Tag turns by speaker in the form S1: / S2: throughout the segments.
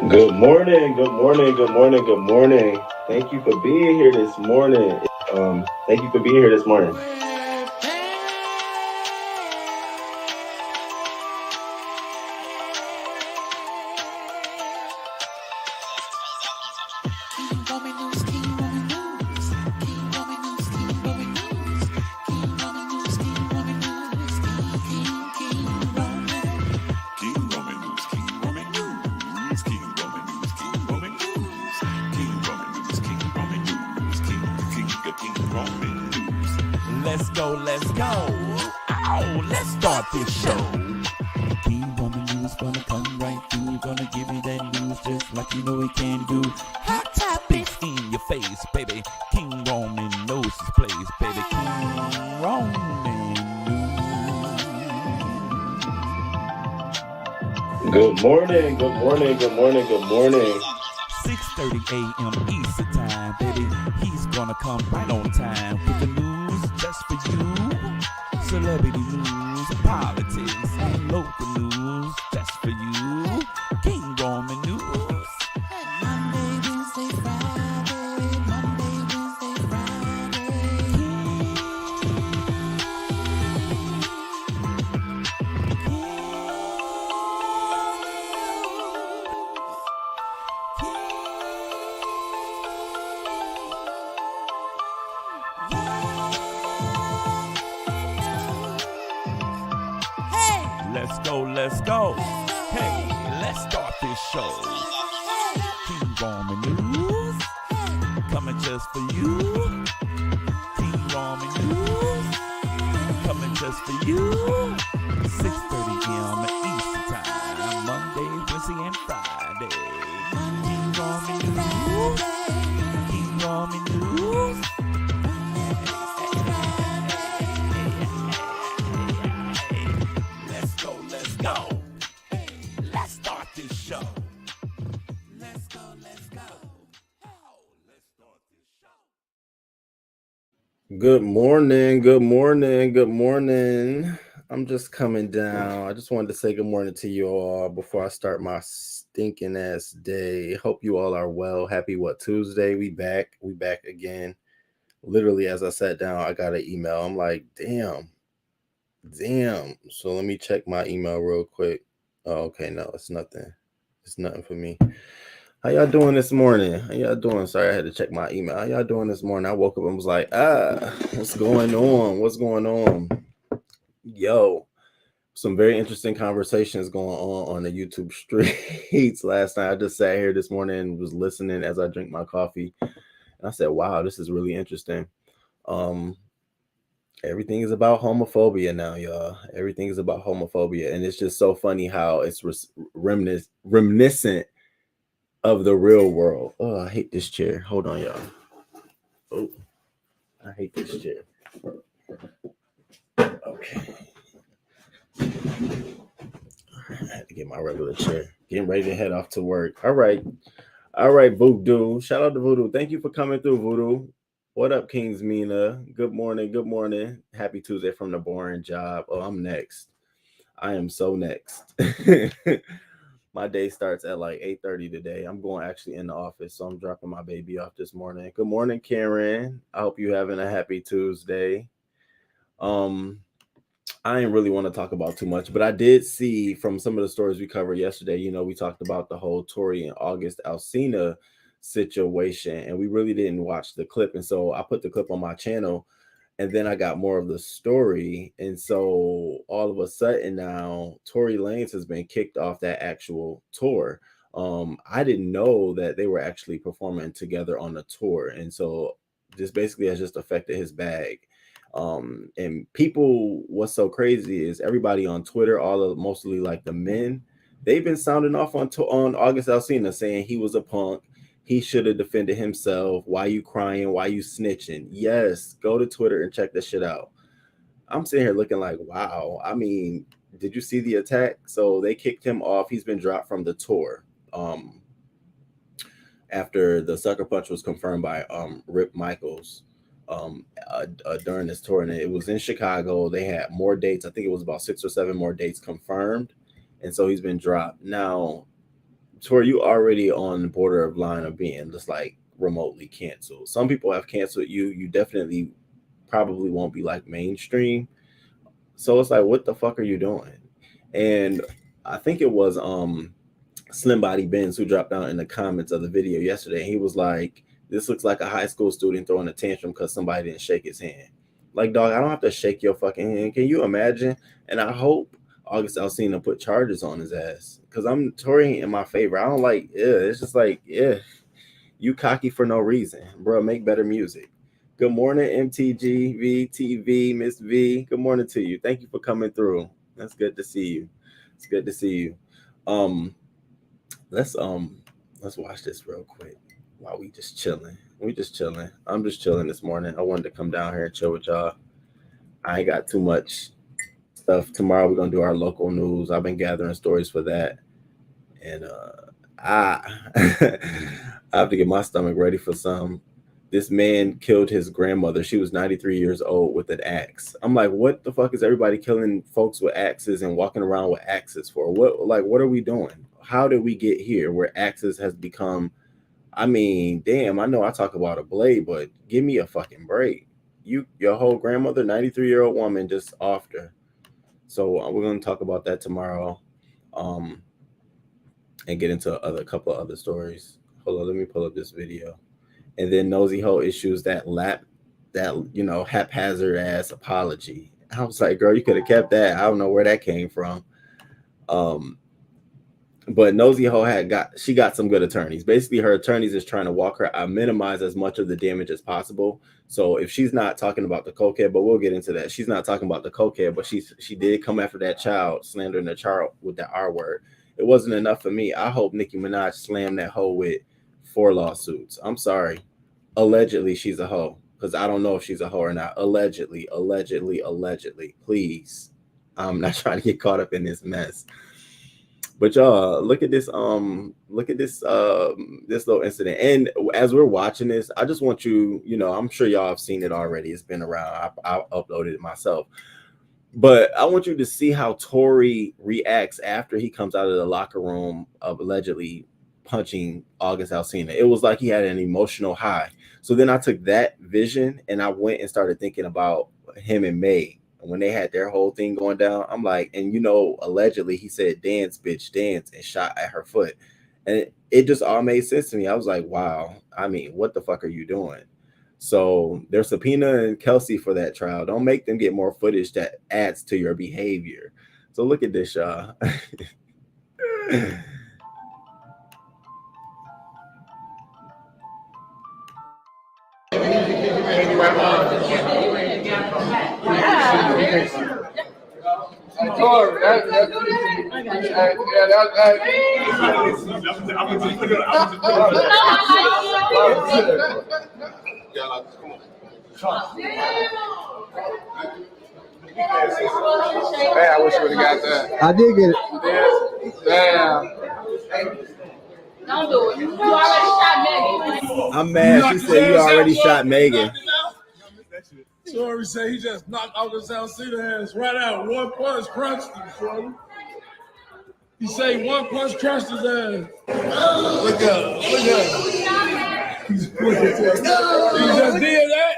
S1: Good morning, good morning, good morning, good morning. Thank you for being here this morning. Thank you for being here this morning.
S2: Let's go. Oh, let's start this show. King Roman News gonna come right through. Gonna give you that news just like you know he can do. Hot topics in your face, baby. King Roman knows his place, baby. King Roman News.
S1: Good morning, good morning, good morning, good morning.
S2: 6:30 a.m. Eastern time, baby. He's gonna come right on time with the news just for you. Celebrity news, politics, and local news just for you. King Roman News. Monday, Wednesday, Friday. Monday, Wednesday, Let's go. Hey, let's start this show. King Roman News, coming just for you. King Roman News, coming just for you. 6:30 a.m. Eastern Time, Monday, Wednesday, and Friday. King Roman News, King Roman News. Let's go. Hey, let's start this show. Let's go. Oh, let's start this show.
S1: Good morning, good morning, good morning. I'm just coming down. I just wanted to say good morning to you all before I start my stinking ass day. Hope you all are well. Happy Tuesday? We back again. Literally, as I sat down, I got an email. I'm like, damn. So let me check my email real quick. Oh, okay, no, it's nothing. It's nothing for me. How y'all doing this morning? How y'all doing? Sorry, I had to check my email. How y'all doing this morning? I woke up and was like, what's going on? What's going on? Yo, some very interesting conversations going on the YouTube streets last night. I just sat here this morning and was listening as I drink my coffee. And I said, wow, this is really interesting. Everything is about homophobia now, y'all. Everything is about homophobia. And it's just so funny how it's reminiscent of the real world. Oh, I hate this chair. Hold on, y'all. Oh, I hate this chair. Okay. I had to get my regular chair. Getting ready to head off to work. All right. Voodoo. Shout out to Voodoo. Thank you for coming through, Voodoo. What up, Kings Mina? Good morning. Good morning. Happy Tuesday from the boring job. Oh, I'm next. I am so next. My day starts at like 8:30 today. I'm going actually in the office, so I'm dropping my baby off this morning. Good morning, Karen. I hope you're having a happy Tuesday. Um, I didn't really want to talk about too much, but I did see from some of the stories we covered yesterday. We talked about the whole Tori and August Alsina situation, and we really didn't watch the clip. And so I put the clip on my channel, and then I got more of the story. And so all of a sudden now, Tory Lanez has been kicked off that actual tour. I didn't know that they were actually performing together on the tour, and so this basically has just affected his bag. And people, what's so crazy is everybody on Twitter, mostly like the men, they've been sounding off on August Alsina, saying he was a punk. He should have defended himself. Why you crying? Why you snitching? Yes, go to Twitter and check this shit out. I'm sitting here looking like, wow. I mean, did you see the attack? So they kicked him off. He's been dropped from the tour. After the sucker punch was confirmed by Rip Michaels during this tour, and it was in Chicago. They had more dates. I think it was about 6 or 7 more dates confirmed, and so he's been dropped. Now, Tori, you already on the border of line of being just like remotely canceled. Some people have canceled you. You definitely probably won't be like mainstream. So it's like, what the fuck are you doing? And I think it was Slim Body Benz who dropped down in the comments of the video yesterday. He was like, "This looks like a high school student throwing a tantrum because somebody didn't shake his hand." Like, dog, I don't have to shake your fucking hand. Can you imagine? And I hope August Alsina put charges on his ass because I'm Tory in my favor. I don't like. Yeah, it's just like, yeah, you cocky for no reason, bro. Make better music. Good morning, MTG VTV Miss V. Good morning to you. Thank you for coming through. That's good to see you. It's good to see you. Um, let's watch this real quick while we just chilling. We just chilling. I'm just chilling this morning. I wanted to come down here and chill with y'all. I ain't got too much stuff. Tomorrow we're gonna do our local news. I've been gathering stories for that. And I I have to get my stomach ready for some. This man killed his grandmother. She was 93 years old with an axe. I'm like, what the fuck is everybody killing folks with axes and walking around with axes for? What are we doing? How did we get here where axes has become, I mean, damn, I know I talk about a blade, but give me a fucking break. Your whole grandmother, 93-year-old woman, just offed her. So we're gonna talk about that tomorrow. And get into a couple of other stories. Hold on, let me pull up this video. And then Nosy Ho issues that haphazard ass apology. I was like, girl, you could have kept that. I don't know where that came from. But Nosy Ho she got some good attorneys. Basically, her attorneys is trying to walk her out, minimize as much of the damage as possible. So if she's not talking about the cokehead, but we'll get into that. She's not talking about the cokehead, but she did come after that child, slandering the child with the R word. It wasn't enough for me. I hope Nicki Minaj slammed that hoe with 4 lawsuits. I'm sorry. Allegedly, she's a hoe. Because I don't know if she's a hoe or not. Allegedly. Please. I'm not trying to get caught up in this mess. But y'all, look at this this little incident. And as we're watching this, I just want you, I'm sure y'all have seen it already. It's been around. I uploaded it myself. But I want you to see how Tory reacts after he comes out of the locker room of allegedly punching August Alsina. It was like he had an emotional high. So then I took that vision and I went and started thinking about him and May. When they had their whole thing going down, I'm like, and allegedly he said, "Dance, bitch, dance," and shot at her foot. And it just all made sense to me. I was like, wow, I mean, what the fuck are you doing? So they're subpoenaing Kelsey for that trial. Don't make them get more footage that adds to your behavior. So look at this, y'all.
S3: I wish you would have got that. I did get it. Damn.
S4: Don't do it. You already shot Megan.
S1: I'm mad. She said you already shot Megan.
S5: Tory said he just knocked August Alsina ass right out. One punch crushed him, Tory. He said one punch crushed his ass. Look up. He just did that.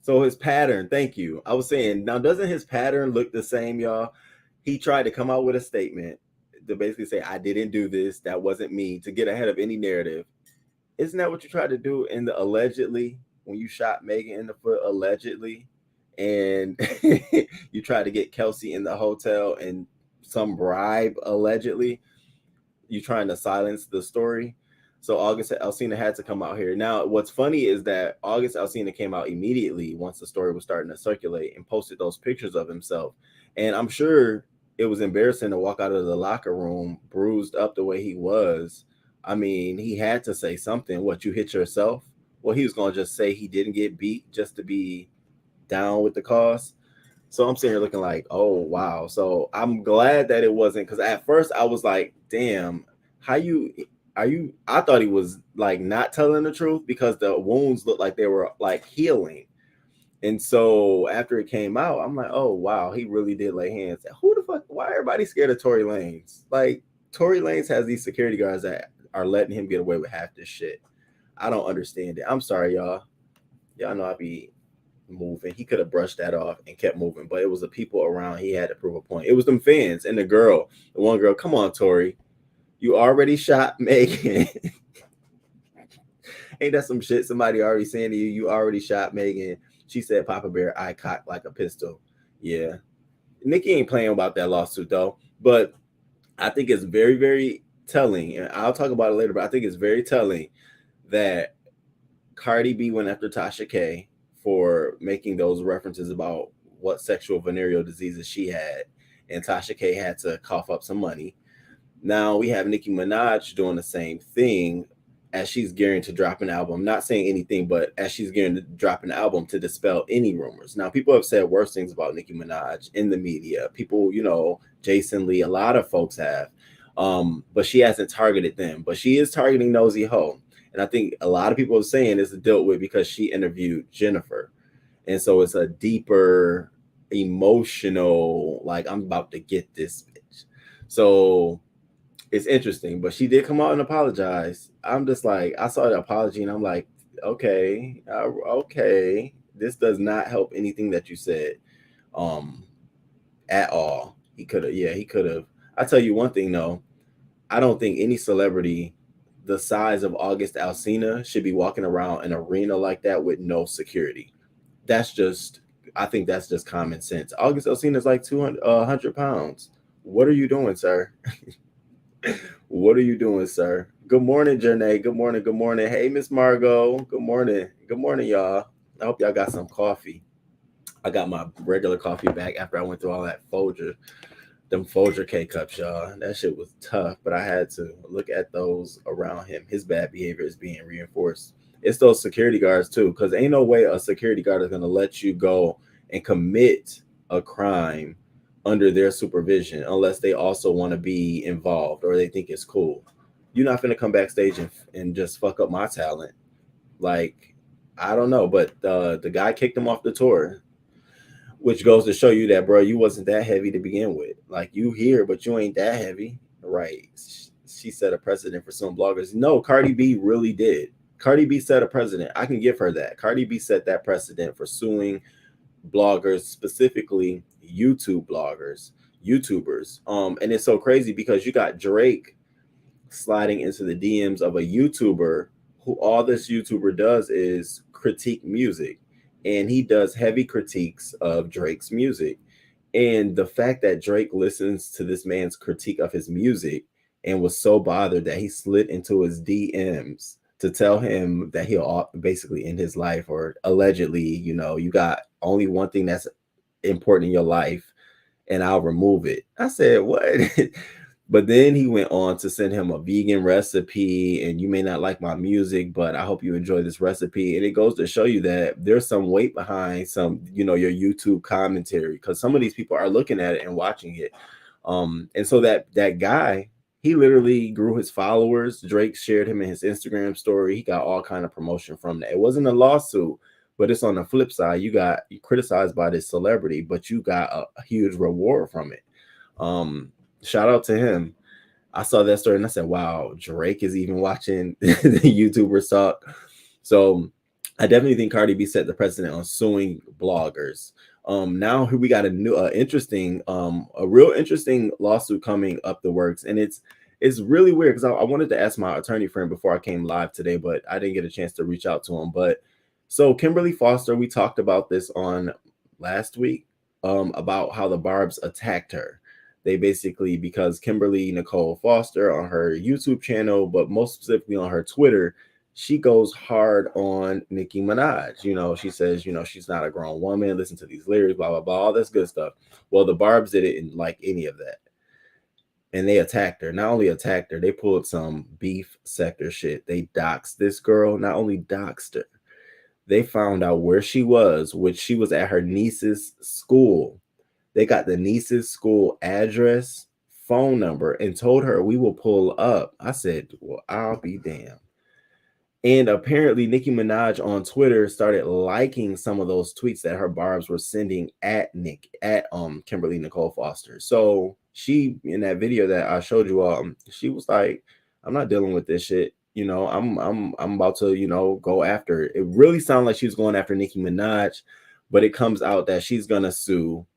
S1: So his pattern, thank you. I was saying, now doesn't his pattern look the same, y'all? He tried to come out with a statement to basically say, I didn't do this, that wasn't me, to get ahead of any narrative. Isn't that what you tried to do in the allegedly when you shot Megan in the foot allegedly? And you tried to get Kelsey in the hotel and some bribe allegedly? You trying to silence the story? So August Alsina had to come out here. Now, what's funny is that August Alsina came out immediately once the story was starting to circulate and posted those pictures of himself. And I'm sure it was embarrassing to walk out of the locker room bruised up the way he was. I mean, he had to say something. What, you hit yourself? Well, he was gonna just say he didn't get beat just to be down with the cause. So I'm sitting here looking like, oh wow. So I'm glad that it wasn't, because at first I was like, damn, how you are you? I thought he was like not telling the truth because the wounds looked like they were like healing. And so after it came out, I'm like, oh wow, he really did lay hands. Who the fuck? Why everybody scared of Tory Lanez? Like Tory Lanez has these security guards that are letting him get away with half this shit. I don't understand it. I'm sorry, y'all. Y'all know I be moving. He could have brushed that off and kept moving, but it was the people around. He had to prove a point. It was them fans and the girl, the one girl. Come on, Tory, you already shot Megan. Ain't that some shit somebody already saying to you? You already shot Megan. She said, Papa Bear, I cocked like a pistol. Yeah, Nicki ain't playing about that lawsuit though. But I think it's very, very telling, and I'll talk about it later. But I think it's very telling that Cardi B went after Tasha K for making those references about what sexual venereal diseases she had, and Tasha K had to cough up some money. Now we have Nicki Minaj doing the same thing as she's gearing to drop an album. Not saying anything, but as she's gearing to drop an album to dispel any rumors. Now, people have said worse things about Nicki Minaj in the media. People, Jason Lee, a lot of folks have. But she hasn't targeted them. But she is targeting Nosy Ho. And I think a lot of people are saying it's dealt with because she interviewed Jennifer. And so it's a deeper emotional, like, I'm about to get this bitch. So it's interesting, but she did come out and apologize. I'm just like, I saw the apology and I'm like, okay, this does not help anything that you said at all. He could have. I tell you one thing though, I don't think any celebrity the size of August Alsina should be walking around an arena like that with no security. I think that's just common sense. August Alsina is like 100 pounds. What are you doing, sir? What are you doing, sir? Good morning, Janae. Good morning. Good morning. Hey, Miss Margot. Good morning. Good morning, y'all. I hope y'all got some coffee. I got my regular coffee back after I went through all that Folger. Them Folger K-cups, y'all. That shit was tough, but I had to look at those around him. His bad behavior is being reinforced. It's those security guards, too, because ain't no way a security guard is going to let you go and commit a crime under their supervision unless they also want to be involved or they think it's cool. You're not going to come backstage and just fuck up my talent. Like, I don't know, but the guy kicked him off the tour, which goes to show you that, bro, you wasn't that heavy to begin with. Like, you here, but you ain't that heavy. Right. She set a precedent for some bloggers. No, Cardi B really did. Cardi B set a precedent. I can give her that. Cardi B set that precedent for suing bloggers, specifically YouTubers. And it's so crazy because you got Drake sliding into the DMs of a YouTuber who all this YouTuber does is critique music, and he does heavy critiques of Drake's music. And the fact that Drake listens to this man's critique of his music and was so bothered that he slid into his DMs to tell him that he'll basically end his life, or allegedly, you got only one thing that's important in your life and I'll remove it. I said, what? But then he went on to send him a vegan recipe, and you may not like my music, but I hope you enjoy this recipe. And it goes to show you that there's some weight behind some, your YouTube commentary, because some of these people are looking at it and watching it. And so that guy, he literally grew his followers. Drake shared him in his Instagram story. He got all kind of promotion from that. It wasn't a lawsuit, but it's on the flip side. You criticized by this celebrity, but you got a huge reward from it. Shout out to him. I saw that story and I said, wow, Drake is even watching the YouTubers talk. So I definitely think Cardi B set the precedent on suing bloggers. Now we got a real interesting lawsuit coming up the works. And it's really weird because I wanted to ask my attorney friend before I came live today, but I didn't get a chance to reach out to him. But so Kimberly Foster, we talked about this on last week, about how the Barbs attacked her. They basically, because Kimberly Nicole Foster on her YouTube channel, but most specifically on her Twitter, she goes hard on Nicki Minaj. She says, she's not a grown woman. Listen to these lyrics, blah, blah, blah, all this good stuff. Well, the Barbs didn't like any of that. And they attacked her. Not only attacked her, they pulled some beef sector shit. They doxed this girl, not only doxed her, they found out where she was, which she was at her niece's school. They got the niece's school address, phone number, and told her we will pull up. I said, well, I'll be damned. And apparently Nicki Minaj on Twitter started liking some of those tweets that her Barbs were sending at Kimberly Nicole Foster. So she, in that video that I showed you all, she was like, I'm not dealing with this shit. I'm about to, go after it. It really sounded like she was going after Nicki Minaj, but it comes out that she's gonna sue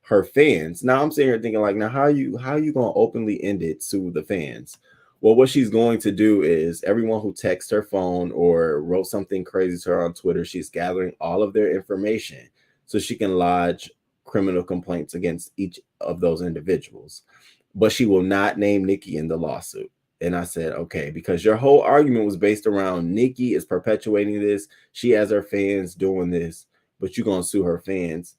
S1: her fans. Now I'm sitting here thinking, like, now how you gonna openly end it, sue the fans? Well, what she's going to do is everyone who texted her phone or wrote something crazy to her on Twitter, she's gathering all of their information so she can lodge criminal complaints against each of those individuals. But she will not name Nicki in the lawsuit. And I said, okay, because your whole argument was based around Nicki is perpetuating this. She has her fans doing this, but you're going to sue her fans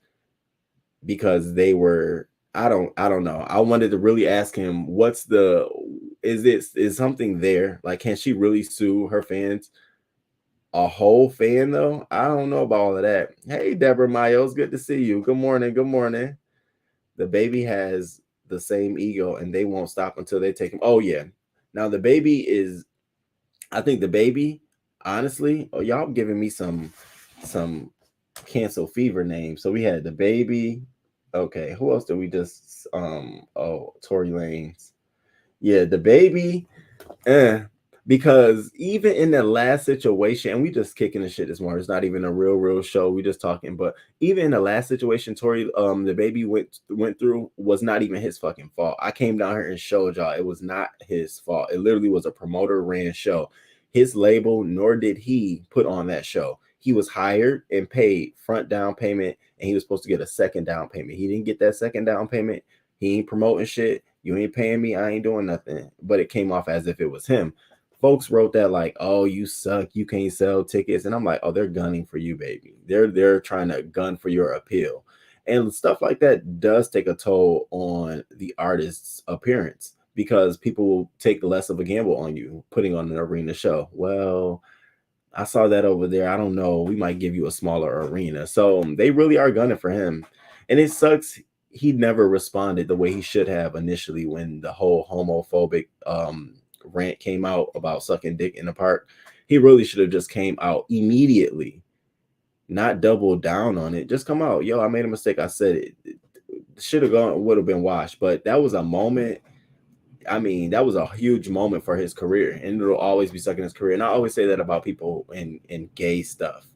S1: because they were, I don't know. I wanted to really ask him, is something there? Like, can she really sue her fans? A whole fan, though? I don't know about all of that. Hey, Deborah Miles, good to see you. Good morning. Good morning. The baby has the same ego, and they won't stop until they take him. Oh, yeah. Now, the baby is, I think the baby, honestly, y'all giving me some cancel fever names. So we had the baby. Okay, who else did we just, Tory Lanez. Yeah, the baby, because even in the last situation, and we just kicking the shit this morning, it's not even a real show, we just talking, but even in the last situation Tory, the baby went through was not even his fucking fault. I came down here and showed y'all it was not his fault. It literally was a promoter ran show. His label, nor did he put on that show. He was hired and paid front down payment, and he was supposed to get a second down payment. He didn't get that second down payment. He ain't promoting shit. You ain't paying me. I ain't doing nothing. But it came off as if it was him. Folks wrote that like, oh, you suck. You can't sell tickets. And I'm like, oh, they're gunning for you, baby. They're trying to gun for your appeal. And stuff like that does take a toll on the artist's appearance because people will take less of a gamble on you putting on an arena show. Well, I saw that over there. I don't know. We might give you a smaller arena. So they really are gunning for him. And it sucks. He never responded the way he should have initially when the whole homophobic rant came out about sucking dick in the park. He really should have just came out immediately, not double down on it. Just come out. Yo, I made a mistake. I said it. Should have gone, would have been washed. But that was a moment. I mean, that was a huge moment for his career, and it'll always be stuck in his career. And I always say that about people in gay stuff.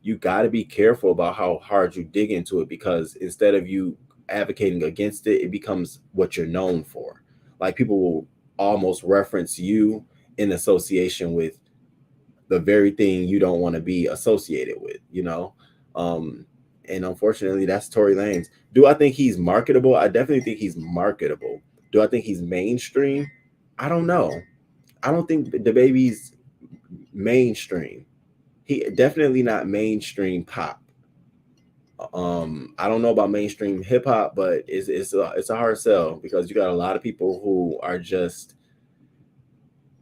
S1: You got to be careful about how hard you dig into it, because instead of you advocating against it, it becomes what you're known for. Like, people will almost reference you in association with the very thing you don't want to be associated with, and unfortunately that's Tory Lanez. Do I think he's marketable? I definitely think he's marketable. Do I think he's mainstream? I don't know. I don't think the baby's mainstream. He definitely not mainstream pop. I don't know about mainstream hip hop, but it's a hard sell because you got a lot of people who are just,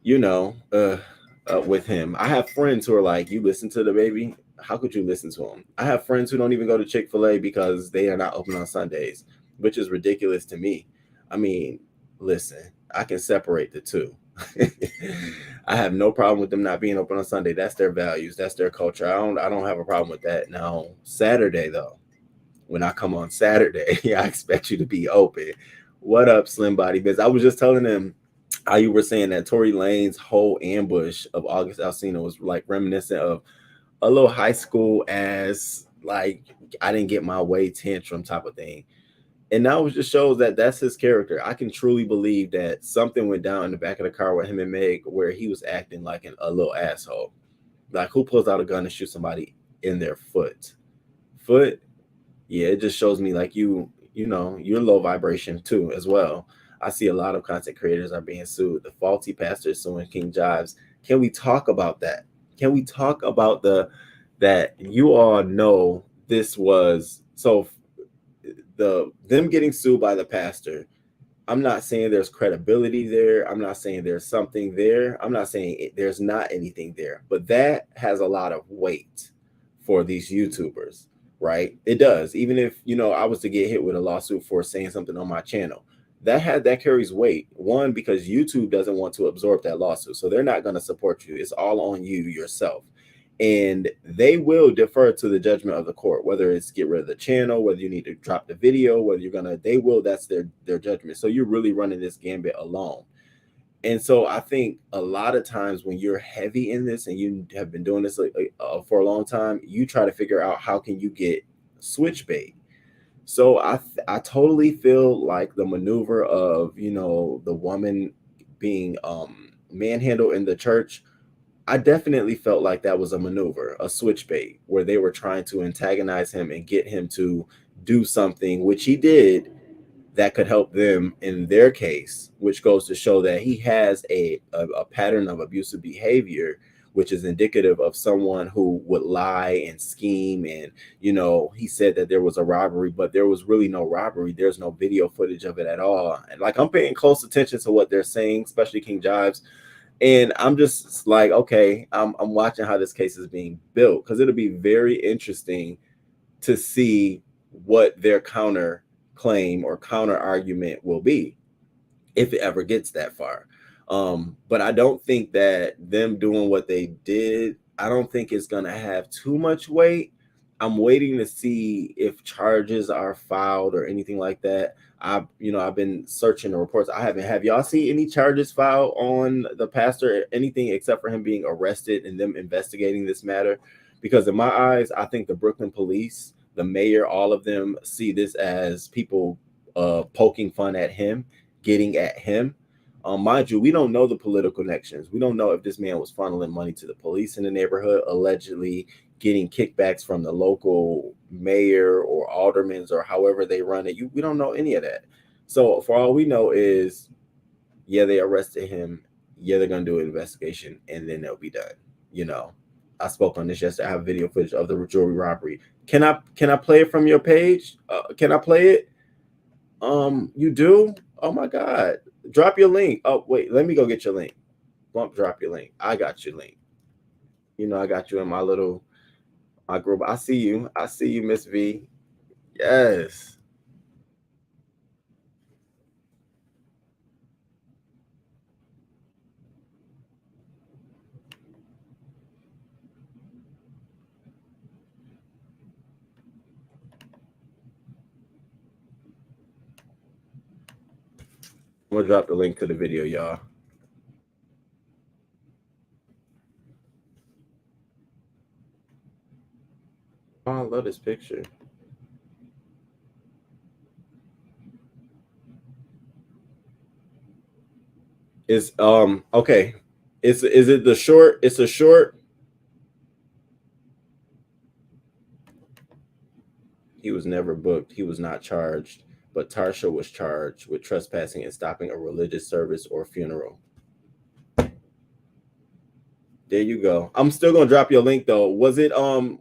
S1: with him. I have friends who are like, you listen to the baby? How could you listen to him? I have friends who don't even go to Chick-fil-A because they are not open on Sundays, which is ridiculous to me. I mean, listen, I can separate the two. I have no problem with them not being open on Sunday. That's their values. That's their culture. I don't have a problem with that. Now, Saturday, though, when I come on Saturday, I expect you to be open. What up, Slim Body Biz? I was just telling them how you were saying that Tory Lanez's whole ambush of August Alsina was like reminiscent of a little high school ass, like, I didn't get my way tantrum type of thing. And now it just shows that that's his character. I can truly believe that something went down in the back of the car with him and Meg where he was acting like a little asshole. Like, who pulls out a gun and shoots somebody in their foot? Yeah, it just shows me like you're low vibration too as well. I see a lot of content creators are being sued. The faulty pastor is suing King Jives. Can we talk about that? Can we talk about that you all know this was so them getting sued by the pastor? I'm not saying there's credibility there. I'm not saying there's something there. I'm not saying there's not anything there, but that has a lot of weight for these YouTubers, right? It does. Even if, I was to get hit with a lawsuit for saying something on my channel, that carries weight. One, because YouTube doesn't want to absorb that lawsuit. So they're not going to support you. It's all on you yourself. And they will defer to the judgment of the court, whether it's get rid of the channel, whether you need to drop the video, whether that's their judgment. So you're really running this gambit alone. And so I think a lot of times when you're heavy in this and you have been doing this for a long time, you try to figure out how can you get switch bait. So I totally feel like the maneuver of, the woman being manhandled in the church, I definitely felt like that was a maneuver, a switch bait, where they were trying to antagonize him and get him to do something, which he did, that could help them in their case, which goes to show that he has a pattern of abusive behavior, which is indicative of someone who would lie and scheme. And, he said that there was a robbery, but there was really no robbery. There's no video footage of it at all. And like, I'm paying close attention to what they're saying, especially King Jives. And I'm just like, okay, I'm watching how this case is being built, because it'll be very interesting to see what their counter claim or counter argument will be, if it ever gets that far. But I don't think that them doing what they did, I don't think it's going to have too much weight. I'm waiting to see if charges are filed or anything like that. I've been searching the reports. Have y'all seen any charges filed on the pastor, anything except for him being arrested and them investigating this matter? Because in my eyes, I think the Brooklyn police, the mayor, all of them see this as people poking fun at him, getting at him. Mind you, we don't know the political connections. We don't know if this man was funneling money to the police in the neighborhood, allegedly getting kickbacks from the local mayor or aldermans or however they run it. We don't know any of that. So for all we know is, yeah, they arrested him. Yeah, they're going to do an investigation and then they'll be done. I spoke on this yesterday. I have video footage of the jewelry robbery. Can I play it from your page? Can I play it? You do? Oh my God. Drop your link. Oh, wait, let me go get your link. Drop your link. I got your link. I got you in my group. I see you, Miss V. Yes. I'm gonna drop the link to the video, y'all. Oh, I love this picture. It's okay. Is it the short? It's a short. He was never booked. He was not charged, but Tarsha was charged with trespassing and stopping a religious service or funeral. There you go. I'm still gonna drop your link though. Was it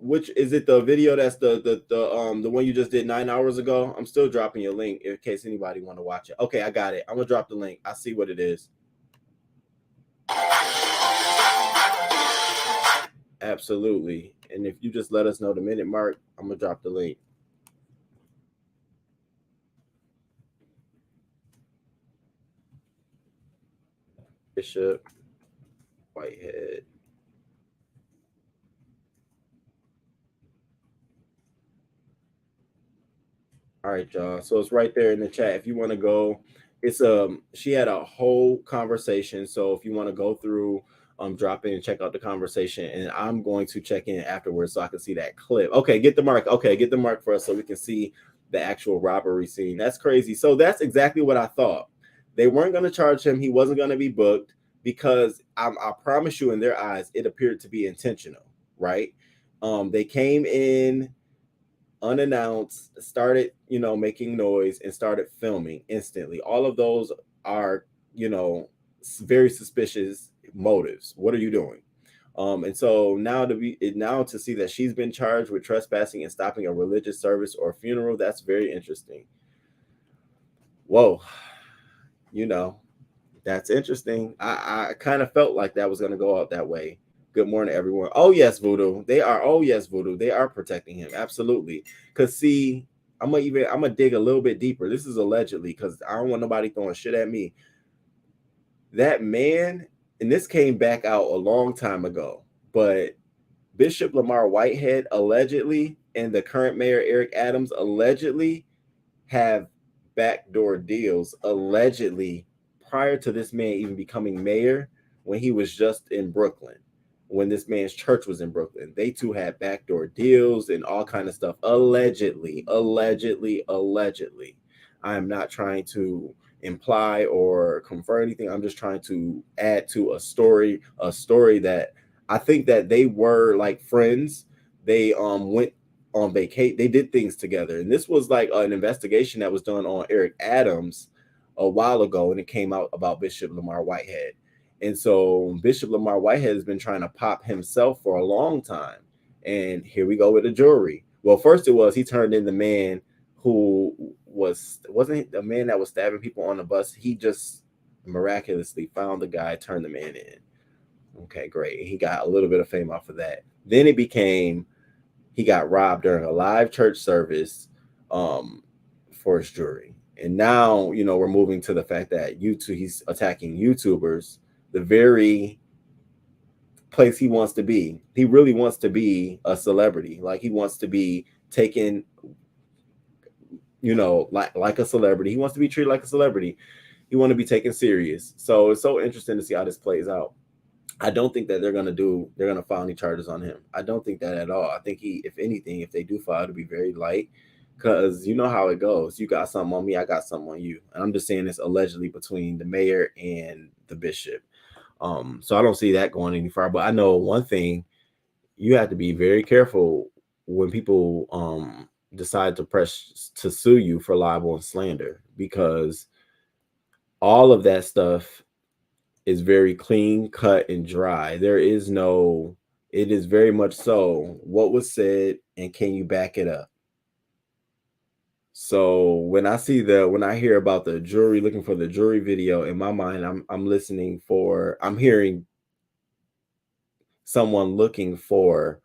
S1: which is it, the video that's the one you just did 9 hours ago? I'm still dropping your link in case anybody want to watch it. Okay, I got it. I'm gonna drop the link. I see what it is. Absolutely. And if you just let us know the minute mark, I'm gonna drop the link. Bishop Whitehead. All right, y'all. So it's right there in the chat. If you want to go, it's she had a whole conversation. So if you want to go through, drop in and check out the conversation, and I'm going to check in afterwards so I can see that clip. Okay, get the mark. Okay, get the mark for us so we can see the actual robbery scene. That's crazy. So that's exactly what I thought. They weren't going to charge him. He wasn't going to be booked because I promise you, in their eyes, it appeared to be intentional, right? They came in unannounced, started, making noise and started filming instantly. All of those are, very suspicious motives. What are you doing? And so now to see that she's been charged with trespassing and stopping a religious service or funeral, that's very interesting. Whoa, that's interesting. I kind of felt like that was going to go out that way. Good morning, everyone. Oh yes, Voodoo. They are. Oh yes, Voodoo. They are protecting him. Absolutely. Cause see, I'm gonna dig a little bit deeper. This is allegedly, because I don't want nobody throwing shit at me. That man, and this came back out a long time ago, but Bishop Lamar Whitehead allegedly and the current mayor Eric Adams allegedly have backdoor deals allegedly prior to this man even becoming mayor, when he was just in Brooklyn, when this man's church was in Brooklyn. They two had backdoor deals and all kind of stuff. Allegedly. I am not trying to imply or confer anything. I'm just trying to add to a story that I think that they were like friends. They went on vacation. They did things together, and this was like an investigation that was done on Eric Adams a while ago, and it came out about Bishop Lamar Whitehead. And so Bishop Lamar Whitehead has been trying to pop himself for a long time, and here we go with the jury. Well, first he turned in the man who wasn't the man that was stabbing people on the bus. He just miraculously found the guy, turned the man in. Okay, great. He got a little bit of fame off of that. Then it became he got robbed during a live church service for his jury. And now, we're moving to the fact that he's attacking YouTubers, the very place he wants to be. He really wants to be a celebrity. Like, he wants to be taken, like a celebrity. He wants to be treated like a celebrity. He wants to be taken serious. So it's so interesting to see how this plays out. I don't think that they're gonna file any charges on him. I don't think that at all. I think if anything, if they do file, it'll be very light, because you know how it goes. You got something on me, I got something on you. And I'm just saying this allegedly between the mayor and the bishop. So I don't see that going any far. But I know one thing: you have to be very careful when people decide to sue you for libel and slander, because all of that stuff is very clean, cut, and dry. It is very much so what was said and can you back it up? So when I hear about the jury looking for the jury video, in my mind, I'm hearing someone looking for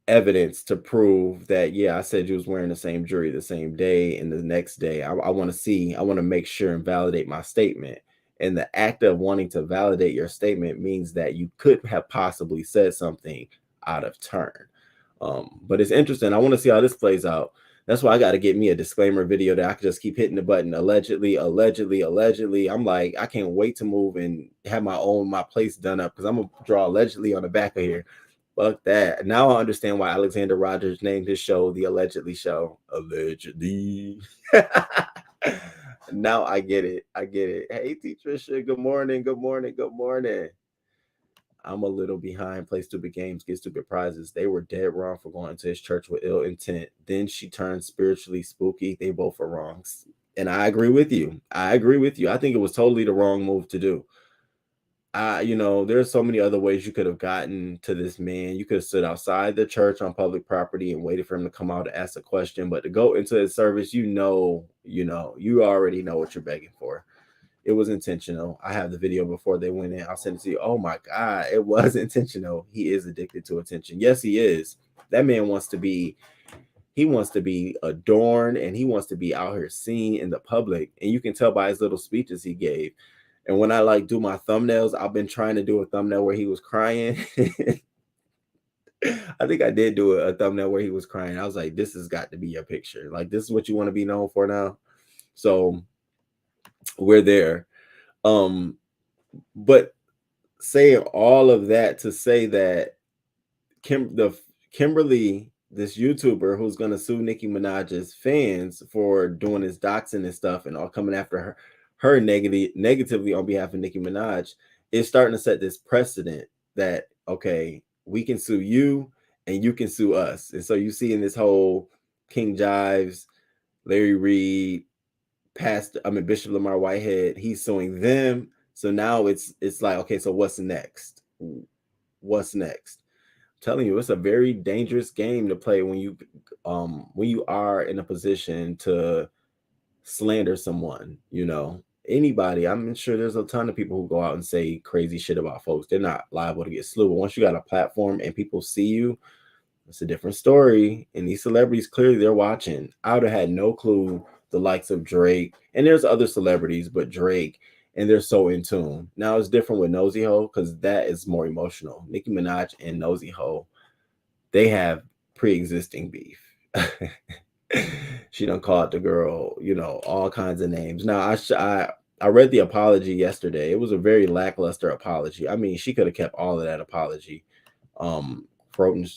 S1: evidence to prove that, yeah, I said you was wearing the same jewelry the same day and the next day. I want to make sure and validate my statement. And the act of wanting to validate your statement means that you could have possibly said something out of turn. But it's interesting. I want to see how this plays out. That's why I got to get me a disclaimer video that I can just keep hitting the button. Allegedly. I'm like, I can't wait to move and have my place done up, because I'm going to draw allegedly on the back of here. Fuck that. Now I understand why Alexander Rogers named his show the Allegedly Show. Allegedly. Now I get it. Hey, T. Trisha. Good morning. I'm a little behind. Play stupid games, get stupid prizes. They were dead wrong for going to his church with ill intent. Then she turned spiritually spooky. They both are wrong. And I agree with you. I think it was totally the wrong move to do. There's so many other ways you could have gotten to this man. You could have stood outside the church on public property and waited for him to come out to ask a question. But to go into his service, you already know what you're begging for. It was intentional. I have the video before they went in. I'll send it to you. Oh my God, it was intentional. He is addicted to attention. Yes, he is. That man wants to be adorned, and he wants to be out here seen in the public. And you can tell by his little speeches he gave. And when I do my thumbnails, I've been trying to do a thumbnail where he was crying. I think I did do a thumbnail where he was crying. I was like, this has got to be your picture. Like, this is what you want to be known for now. So we're there. But saying all of that to say that Kimberly, this YouTuber who's going to sue Nicki Minaj's fans for doing his doxing and stuff and all coming after her negatively on behalf of Nicki Minaj, is starting to set this precedent that, okay, we can sue you and you can sue us. And so you see in this whole King Jives, Larry Reed, Bishop Lamar Whitehead, he's suing them. So now it's like, okay, so what's next? what's next? I'm telling you, it's a very dangerous game to play when you are in a position to slander someone, anybody. I'm sure there's a ton of people who go out and say crazy shit about folks. They're not liable to get slew, but once you got a platform and people see you, it's a different story. And these celebrities, clearly they're watching. I would have had no clue the likes of Drake, and there's other celebrities, but Drake, and they're so in tune. Now it's different with Nosy Ho because that is more emotional. Nicki Minaj and Nosy Ho, they have pre-existing beef. She done called the girl, all kinds of names. Now I read the apology yesterday. It was a very lackluster apology. I mean, she could have kept all of that apology. Quoting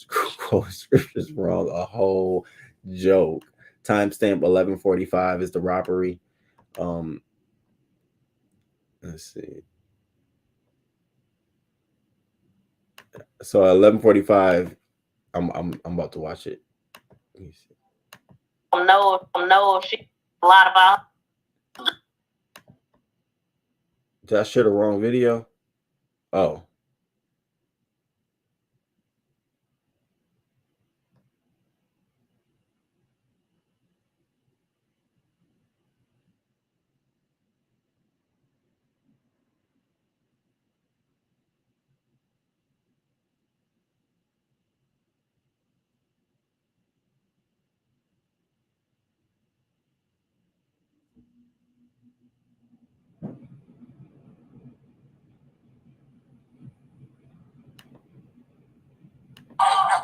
S1: scriptures wrong, a whole joke. Timestamp 11:45 is the robbery. Let's see. So 11:45. I'm about to watch it. Let me see. No, she a lot about. Did I share the wrong video? Oh.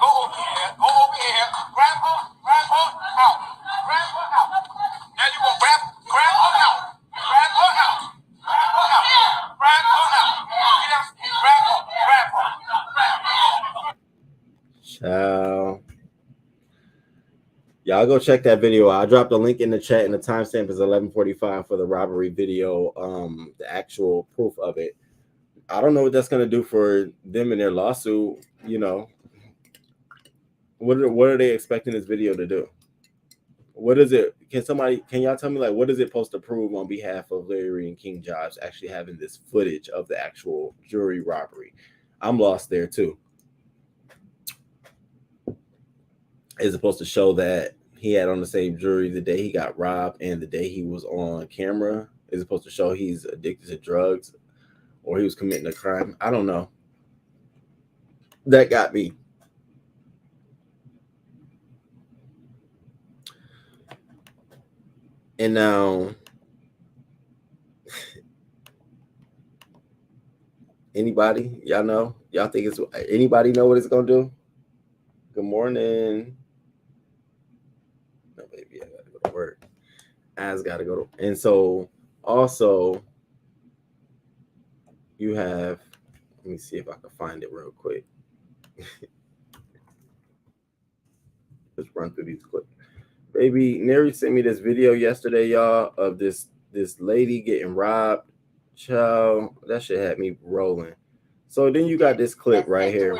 S6: Go over here, grab her out. Grab her out. Now you gonna grab her out. Grab her out. Grab her out. Get out. Grab her.
S1: Ciao. Y'all go check that video. I dropped a link in the chat, and the timestamp is 11:45 for the robbery video. The actual proof of it. I don't know what that's gonna do for them in their lawsuit. What are they expecting this video to do? What is it? Can y'all tell me, like, what is it supposed to prove on behalf of Larry and King Jobs actually having this footage of the actual jewelry robbery? I'm lost there too. Is it supposed to show that he had on the same jewelry the day he got robbed and the day he was on camera? Is it supposed to show he's addicted to drugs or he was committing a crime? I don't know. That got me. And now, anybody, y'all know? Y'all think anybody know what it's gonna do? Good morning. No, baby, I gotta go to work. As gotta go to, and so also you have. Let me see if I can find it real quick. Let's run through these quick. Baby, Neri sent me this video yesterday, y'all, of this lady getting robbed. Child, that shit had me rolling. So then you got this clip right here.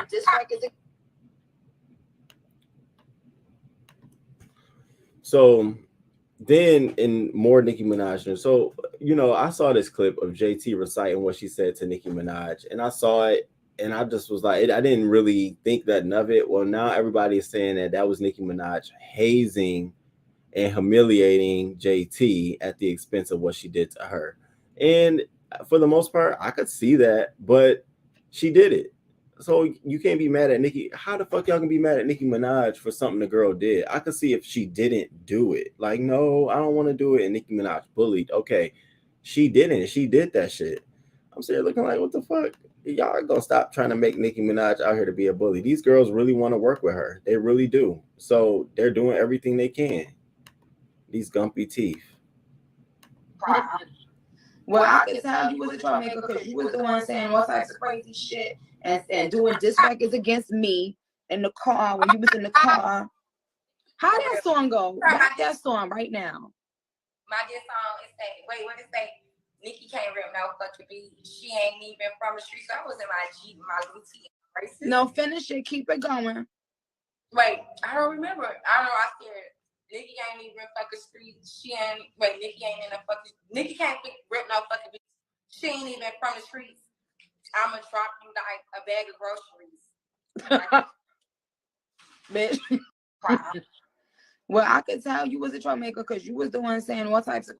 S1: So then in more Nicki Minaj. So, I saw this clip of JT reciting what she said to Nicki Minaj, and I saw it, and I just was like, I didn't really think nothing of it. Well, now everybody is saying that was Nicki Minaj hazing and humiliating JT at the expense of what she did to her. And for the most part, I could see that, but she did it. So you can't be mad at Nicki. How the fuck y'all can be mad at Nicki Minaj for something the girl did? I could see if she didn't do it. Like, no, I don't want to do it. And Nicki Minaj bullied. Okay, she didn't. She did that shit. I'm sitting looking like, what the fuck? Y'all gonna stop trying to make Nicki Minaj out here to be a bully. These girls really want to work with her. They really do. So they're doing everything they can. These gumpy teeth.
S7: Well, I can tell you was a troublemaker because you was the one saying all types of crazy shit and doing diss records against me in the car when you was in the car. How that song go? Rap that song right now.
S8: My diss song is saying, wait, what it say? Nicki can't rip no fucking beat. She ain't even from the streets. So I was in my Jeep, my Lucy.
S7: No, finish it. Keep it going.
S8: Wait, I don't remember. I don't know. I scared. Nicki ain't even fucking streets. Nicki ain't in the fucking. Nicki can't rip no fucking beat. She ain't even from the streets. I'm gonna drop you like a bag of groceries.
S7: Bitch. Well, I could tell you was a troublemaker because you was the one saying what types of.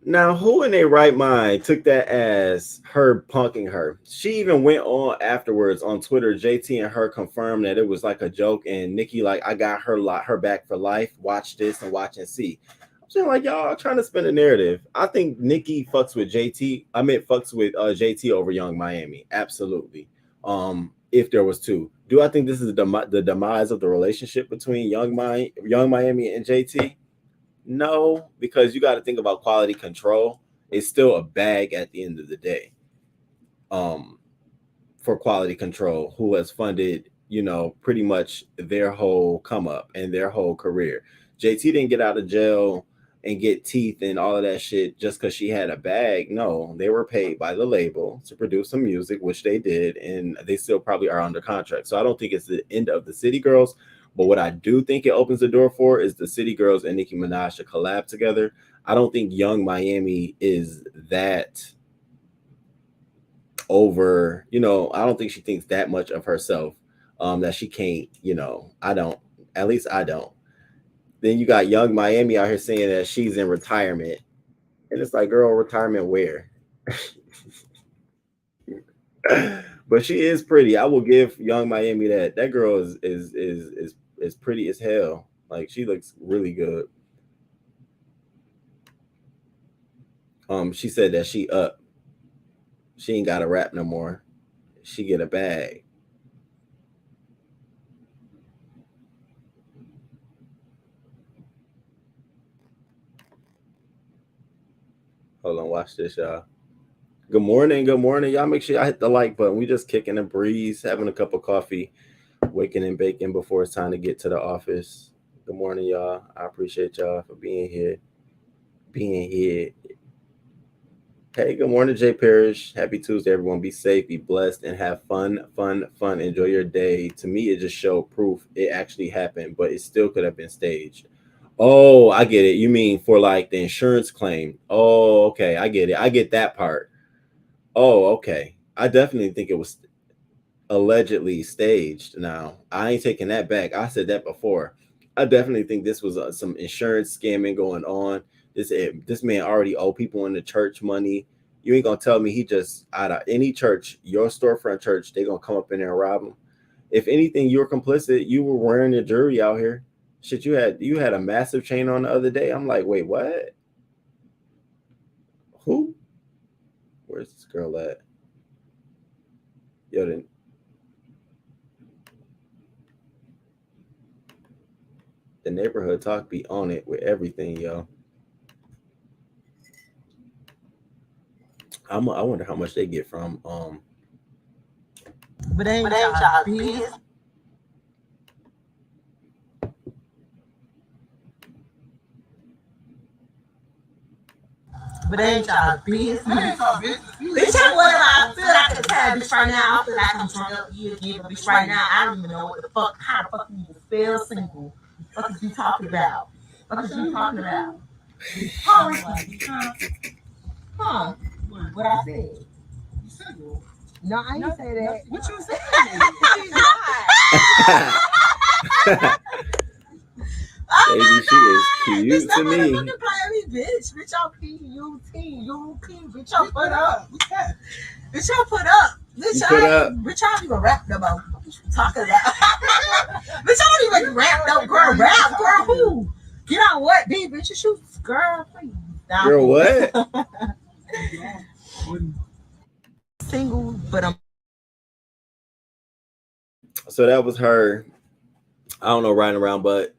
S1: Now, who in their right mind took that as her punking her? She even went on afterwards on Twitter. JT and her confirmed that it was like a joke, and Nicki like, I got her back for life. Watch this and watch and see. I'm saying like y'all trying to spin a narrative. I think Nicki fucks with JT. I mean fucks with JT over Young Miami. Absolutely. If there was two, do I think this is the demise of the relationship between Young Miami and JT? No, because you got to think about quality control. It's still a bag at the end of the day. For quality control, who has funded, pretty much their whole come up and their whole career. JT didn't get out of jail and get teeth and all of that shit just because she had a bag. No, they were paid by the label to produce some music, which they did, and they still probably are under contract. So I don't think it's the end of the City Girls. But what I do think it opens the door for is the City Girls and Nicki Minaj to collab together. I don't think Young Miami is that over, I don't think she thinks that much of herself that she can't, I don't, at least I don't. Then you got Young Miami out here saying that she's in retirement. And it's like, girl, retirement where? But she is pretty. I will give Young Miami that. That girl is pretty as hell. Like she looks really good. She said that she up. She ain't got a rap no more. She get a bag. Hold on, watch this, y'all. Good morning, y'all. Make sure y'all hit the like button. We just kicking a breeze, having a cup of coffee, waking and baking before it's time to get to the office. Good morning, y'all. I appreciate y'all for being here. Hey, good morning, Jay Parrish. Happy Tuesday, everyone. Be safe, be blessed, and have fun. Enjoy your day. To me, it just showed proof it actually happened, but it still could have been staged. Oh, I get it. You mean for like the insurance claim? Oh, okay. I get it. I get that part. Oh, okay. I definitely think it was allegedly staged. Now, I ain't taking that back. I said that before. I definitely think this was some insurance scamming going on. This man already owe people in the church money. You ain't gonna tell me he just out of any church, your storefront church, they gonna come up in there and rob him. If anything, you're complicit. You were wearing the jury out here. Shit, you had a massive chain on the other day. I'm like, wait, what? Who? Where's this girl at? Yo, the neighborhood talk be on it with everything, yo. I wonder how much they get from
S9: But ain't y'all business. But ain't y'all business. Bitch, I'm whatever I feel like a tad bitch right now. I feel like I'm trying to you again, but bitch right now I don't even know what the fuck, how the fuck you even spell single. What is you talking about? What is you talking about? Huh? What I said? No, I didn't say that. What you said?
S1: Baby, she is cute to me.
S9: Play me, bitch. Bitch, y'all bitch, y'all put up. Bitch, y'all put up. Bitch, y'all even rap about. What you talking about? Bitch, y'all don't even rap no girl. Rap, girl, who? Get on what, B? Bitch, you shoot, girl, please.
S1: Girl, what?
S9: Single, but I'm.
S1: So that was her. I don't know, riding around, but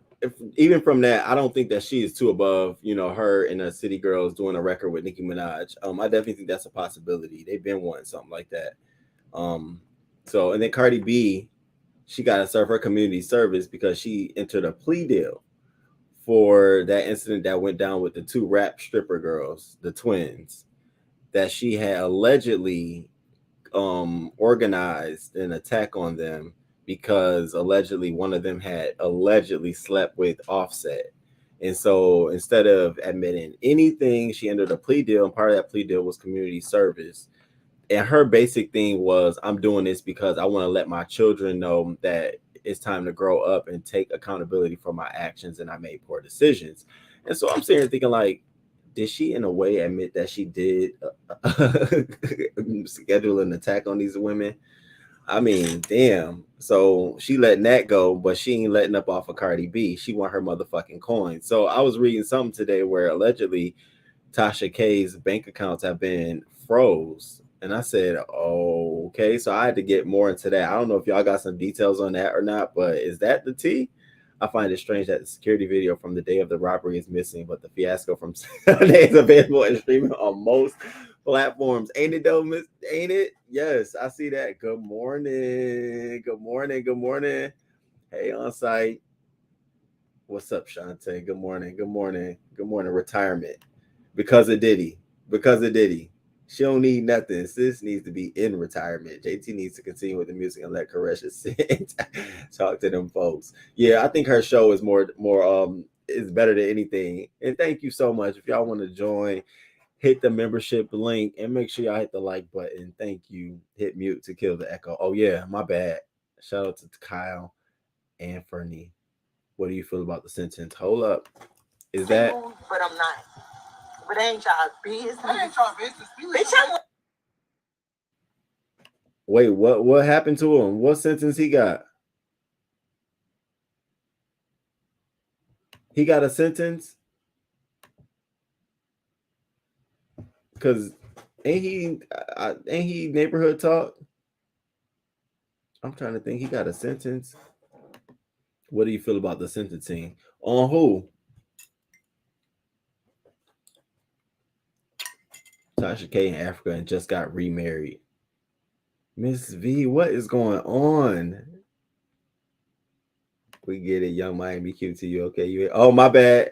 S1: even from that, I don't think that she is too above, her and the City Girls doing a record with Nicki Minaj. I definitely think that's a possibility. They've been wanting something like that. So, and then Cardi B, she got to serve her community service because she entered a plea deal for that incident that went down with the two rap stripper girls, the twins, that she had allegedly organized an attack on them because allegedly one of them had allegedly slept with Offset. And so instead of admitting anything, she entered a plea deal, and part of that plea deal was community service. And her basic thing was, I'm doing this because I want to let my children know that it's time to grow up and take accountability for my actions, and I made poor decisions. And so I'm sitting here thinking, like, did she in a way admit that she did schedule an attack on these women? I mean, damn. So she letting that go, but she ain't letting up off of Cardi B. She want her motherfucking coin. So I was reading something today where allegedly Tasha K's bank accounts have been froze. And I said, oh, okay. So I had to get more into that. I don't know if y'all got some details on that or not, but is that the tea? I find it strange that the security video from the day of the robbery is missing, but the fiasco from Sunday is available and streaming on most platforms. Ain't it though, Miss? Ain't it? Yes, I see that. Good morning. Good morning. Good morning. Hey, on site. What's up, Shantae? Good morning. Good morning. Good morning. Retirement. Because of Diddy. Because of Diddy. She don't need nothing. Sis needs to be in retirement. JT needs to continue with the music and let Karesha sit. Talk to them folks. Yeah, I think her show is more is better than anything. And thank you so much. If y'all want to join, hit the membership link and make sure y'all hit the like button. Thank you. Hit mute to kill the echo. Oh yeah, my bad. Shout out to Kyle and Fernie. What do you feel about the sentence? Hold up. Is that?
S9: But I'm not. But it ain't y'all business. That ain't y'all business. Bitch,
S1: Wait, what happened to him? What sentence he got? He got a sentence? Cause ain't he neighborhood talk? I'm trying to think. He got a sentence. What do you feel about the sentencing? On who? Tasha K in Africa and just got remarried. Miss V, what is going on? We get it, Young Miami QT. Okay, you. Oh, my bad.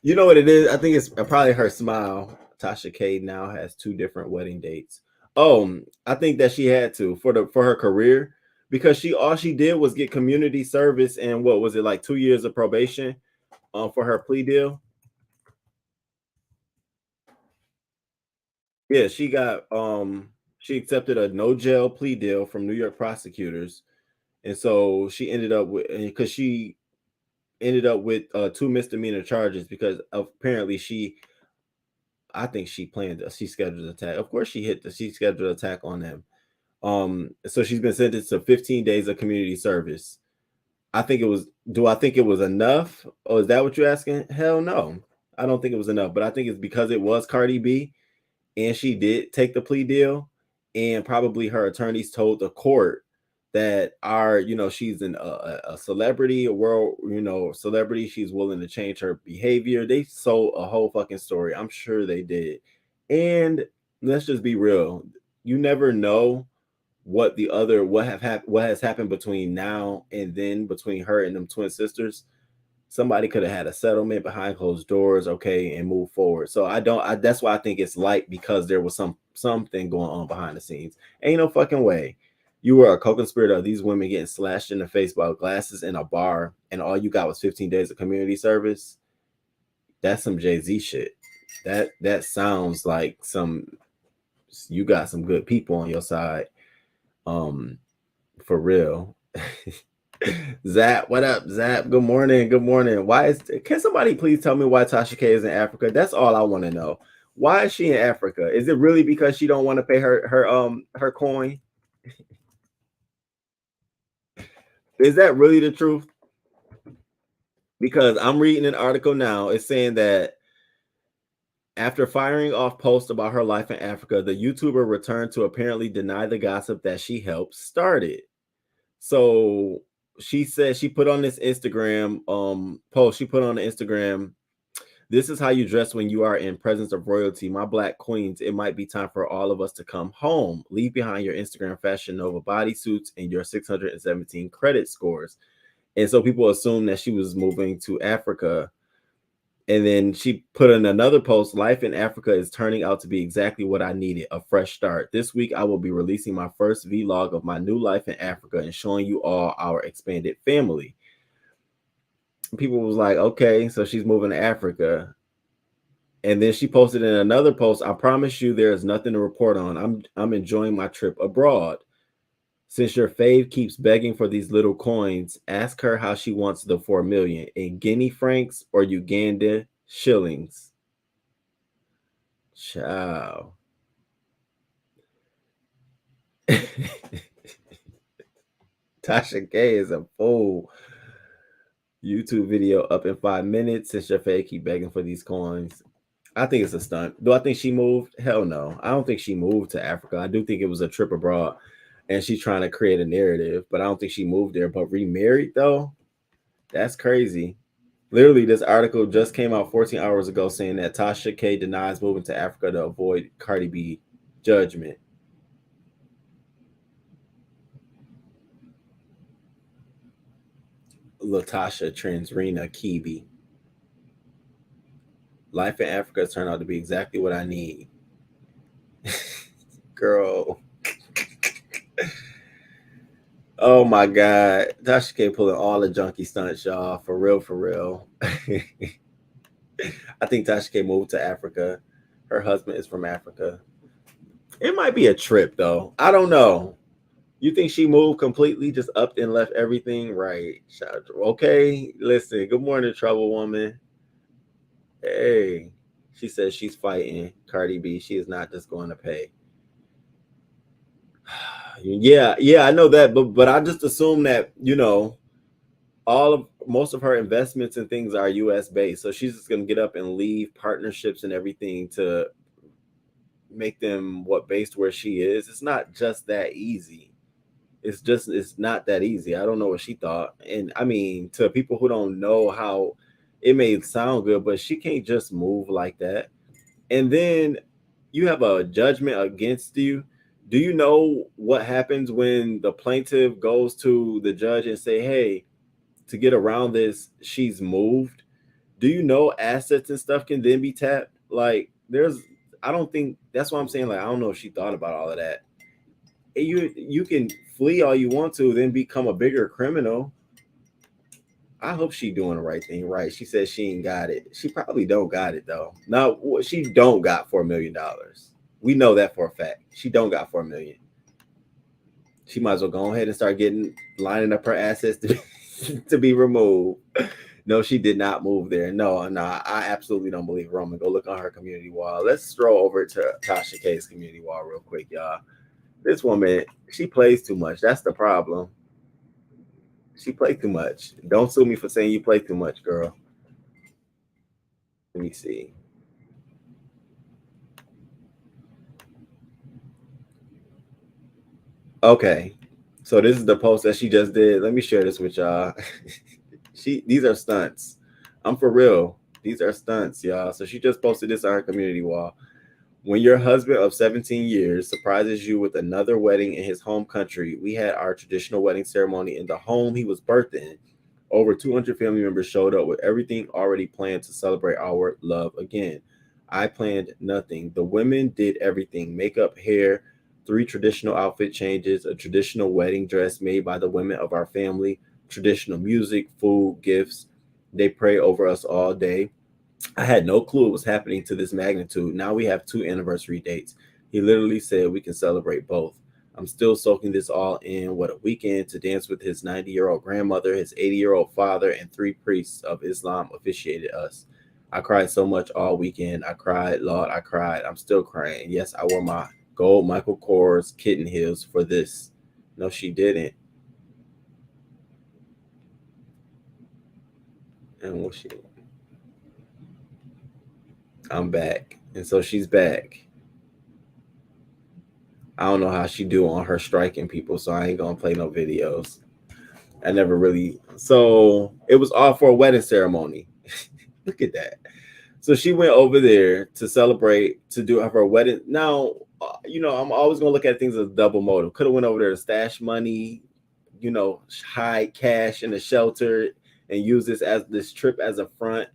S1: You know what it is? I think it's probably her smile. Tasha K now has 2 different wedding dates. Oh, I think that she had to for her career, because all she did was get community service and what was it, like 2 years of probation for her plea deal. Yeah, she accepted a no jail plea deal from New York prosecutors. And so she ended up with 2 misdemeanor charges because apparently she scheduled an attack. Of course she scheduled an attack on them. So she's been sentenced to 15 days of community service. Do I think it was enough? Oh, is that what you're asking? Hell no. I don't think it was enough, but I think it's because it was Cardi B and she did take the plea deal, and probably her attorneys told the court that she's a celebrity, a world, celebrity. She's willing to change her behavior. They sold a whole fucking story. I'm sure they did. And let's just be real. You never know what has happened between now and then between her and them twin sisters. Somebody could have had a settlement behind closed doors, okay, and move forward. So that's why I think it's light, because there was something going on behind the scenes. Ain't no fucking way you were a co-conspirator of these women getting slashed in the face by glasses in a bar, and all you got was 15 days of community service. That's some Jay-Z shit. That sounds like you got some good people on your side. For real. Zap, what up, Zap? Good morning. Good morning. Can somebody please tell me why Tasha K is in Africa? That's all I want to know. Why is she in Africa? Is it really because she don't want to pay her coin? Is that really the truth? Because I'm reading an article now. It's saying that after firing off posts about her life in Africa, the YouTuber returned to apparently deny the gossip that she helped start it. So she said, she put on this Instagram post. She put on the Instagram, "This is how you dress when you are in presence of royalty. My black queens, it might be time for all of us to come home. Leave behind your Instagram Fashion Nova bodysuits and your 617 credit scores." And so people assume that she was moving to Africa. And then she put in another post, "Life in Africa is turning out to be exactly what I needed, a fresh start. This week, I will be releasing my first vlog of my new life in Africa and showing you all our expanded family." people was like, okay, so she's moving to Africa. And then she posted in another post, I promise you there is nothing to report on. I'm enjoying my trip abroad. Since your fave keeps begging for these little coins, ask her how she wants the 4 million in Guinea francs or Uganda shillings. Ciao. Tasha K is a fool. YouTube video up in 5 minutes. Since your fave keep begging for these coins. I think it's a stunt. Do I think she moved? Hell no. I don't think she moved to Africa. I do think it was a trip abroad and she's trying to create a narrative, but I don't think she moved there. But remarried though, that's crazy. Literally, this article just came out 14 hours ago saying that Tasha K denies moving to Africa to avoid Cardi B judgment. Latasha Transrena Kibi. Life in Africa has turned out to be exactly what I need. Girl. Oh my God. Tasha K pulling all the junkie stunts, y'all. For real, for real. I think Tasha K moved to Africa. Her husband is from Africa. It might be a trip, though. I don't know. You think she moved completely, just up and left everything? Right. Okay, listen. Good morning, Trouble Woman. Hey. She says she's fighting Cardi B. She is not just going to pay. Yeah, I know that, but I just assume that, you know, most of her investments and things are US based. So she's just gonna get up and leave partnerships and everything to make them based where she is. It's not just that easy. It's not that easy. I don't know what she thought. And I mean, to people who don't know how it may sound good, but she can't just move like that. And then you have a judgment against you. Do you know what happens when the plaintiff goes to the judge and say, hey, to get around this, she's moved? Do you know assets and stuff can then be tapped? Like, I don't think, that's what I'm saying. Like, I don't know if she thought about all of that. You can flee all you want to, then become a bigger criminal. I hope she doing the right thing, right? She says she ain't got it. She probably don't got it though. No, she don't got $4 million. We know that for a fact. She don't got 4 million. She might as well go ahead and start lining up her assets to be removed. No, she did not move there. No, I absolutely don't believe Roman. Go look on her community wall. Let's stroll over to Tasha K's community wall real quick, y'all. This woman, she plays too much. That's the problem. She plays too much. Don't sue me for saying you play too much, girl. Let me see. Okay, so this is the post that she just did. Let me share this with y'all. These are stunts. I'm for real. These are stunts, y'all. So she just posted this on her community wall. When your husband of 17 years surprises you with another wedding in his home country, we had our traditional wedding ceremony in the home he was birthed in. Over 200 family members showed up with everything already planned to celebrate our love again. I planned nothing. The women did everything: makeup, hair, 3 traditional outfit changes, a traditional wedding dress made by the women of our family, traditional music, food, gifts. They pray over us all day. I had no clue it was happening to this magnitude. Now we have 2 anniversary dates. He literally said we can celebrate both. I'm still soaking this all in. What a weekend to dance with his 90-year-old grandmother, his 80-year-old father, and 3 priests of Islam officiated us. I cried so much all weekend. I cried, Lord, I cried. I'm still crying. Yes, I wore my gold Michael Kors kitten heels for this. No, she didn't. And what she? I'm back. And so she's back. I don't know how she do on her striking people, so I ain't gonna play no videos. I never really. So it was all for a wedding ceremony. Look at that. So she went over there to celebrate, to do her wedding. Now, you know, I'm always gonna look at things as double motive. Could have went over there to stash money, you know, hide cash in the shelter and use this trip as a front.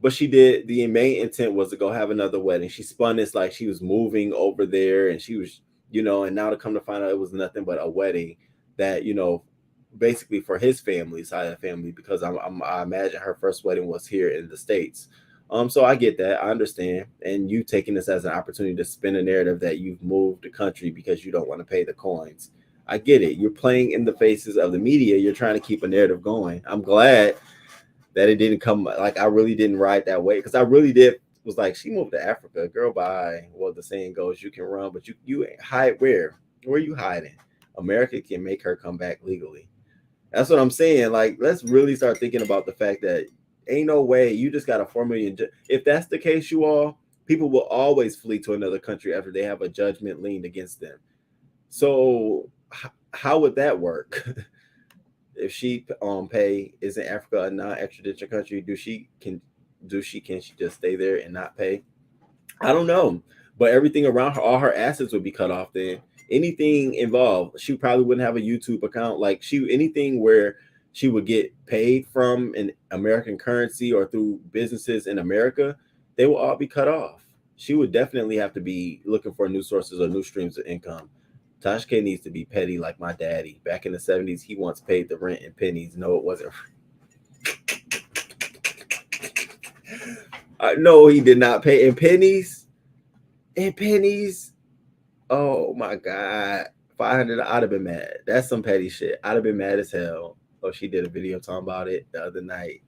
S1: But she did. The main intent was to go have another wedding. She spun this like she was moving over there, and she was, you know, and now to come to find out it was nothing but a wedding that, you know, basically for his family, side of the family, because I imagine her first wedding was here in the States. So I get that, I understand, and you taking this as an opportunity to spin a narrative that you've moved the country because you don't want to pay the coins. I get it. You're playing in the faces of the media. You're trying to keep a narrative going. I'm glad that it didn't come like I really didn't ride that way because I really did was like she moved to Africa, girl. Bye. Well, the saying goes, you can run, but you hide where? Where are you hiding? America can make her come back legally. That's what I'm saying. Like, let's really start thinking about the fact that ain't no way you just got a 4 million. If that's the case, you all people will always flee to another country after they have a judgment leaned against them. So how would that work? If she pay, isn't Africa a non-extradition country? Can she just stay there and not pay? I don't know. But everything around her, all her assets would be cut off then. Anything involved, she probably wouldn't have a YouTube account. Like anything where she would get paid from an American currency or through businesses in America, they will all be cut off. She would definitely have to be looking for new sources or new streams of income. Tosh K needs to be petty like my daddy. Back in the 70s, he once paid the rent in pennies. No, it wasn't. No, he did not pay in pennies. In pennies. Oh my God. 500. I'd have been mad. That's some petty shit. I'd have been mad as hell. Oh, she did a video talking about it the other night.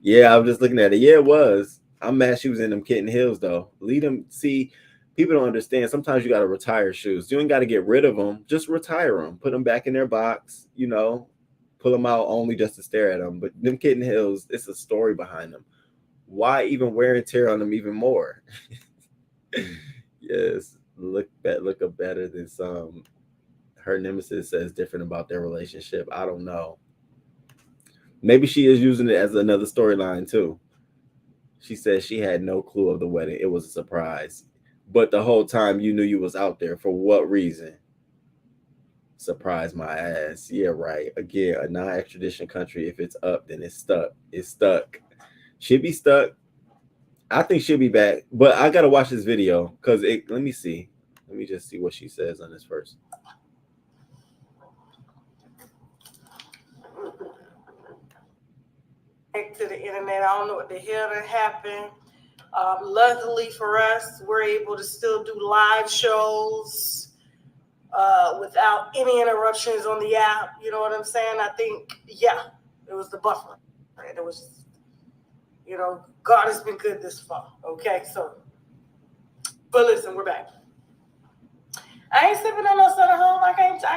S1: Yeah, I was just looking at it. Yeah, it was. I'm mad she was in them kitten heels though. Lead them. See, people don't understand. Sometimes you got to retire shoes. You ain't got to get rid of them. Just retire them. Put them back in their box. Pull them out only just to stare at them. But them kitten heels, it's a story behind them. Why even wear and tear on them even more? Yes, look up better than some. Her nemesis says different about their relationship. I don't know. Maybe she is using it as another storyline too. She says she had no clue of the wedding. It was a surprise. But the whole time you knew you was out there. For what reason? Surprise my ass. Yeah, right. Again, a non-extradition country. If it's up, then it's stuck. It's stuck. Should be stuck. I think she'll be back. But I gotta watch this video because let me see. Let me just see what she says on this first.
S9: To the internet. I don't know what the hell that happened. Luckily for us, we're able to still do live shows without any interruptions on the app. You know what I'm saying? I think, yeah, it was the buffer. And it was, God has been good this far. Okay, so, but listen, we're back. I ain't sipping on no soda home. I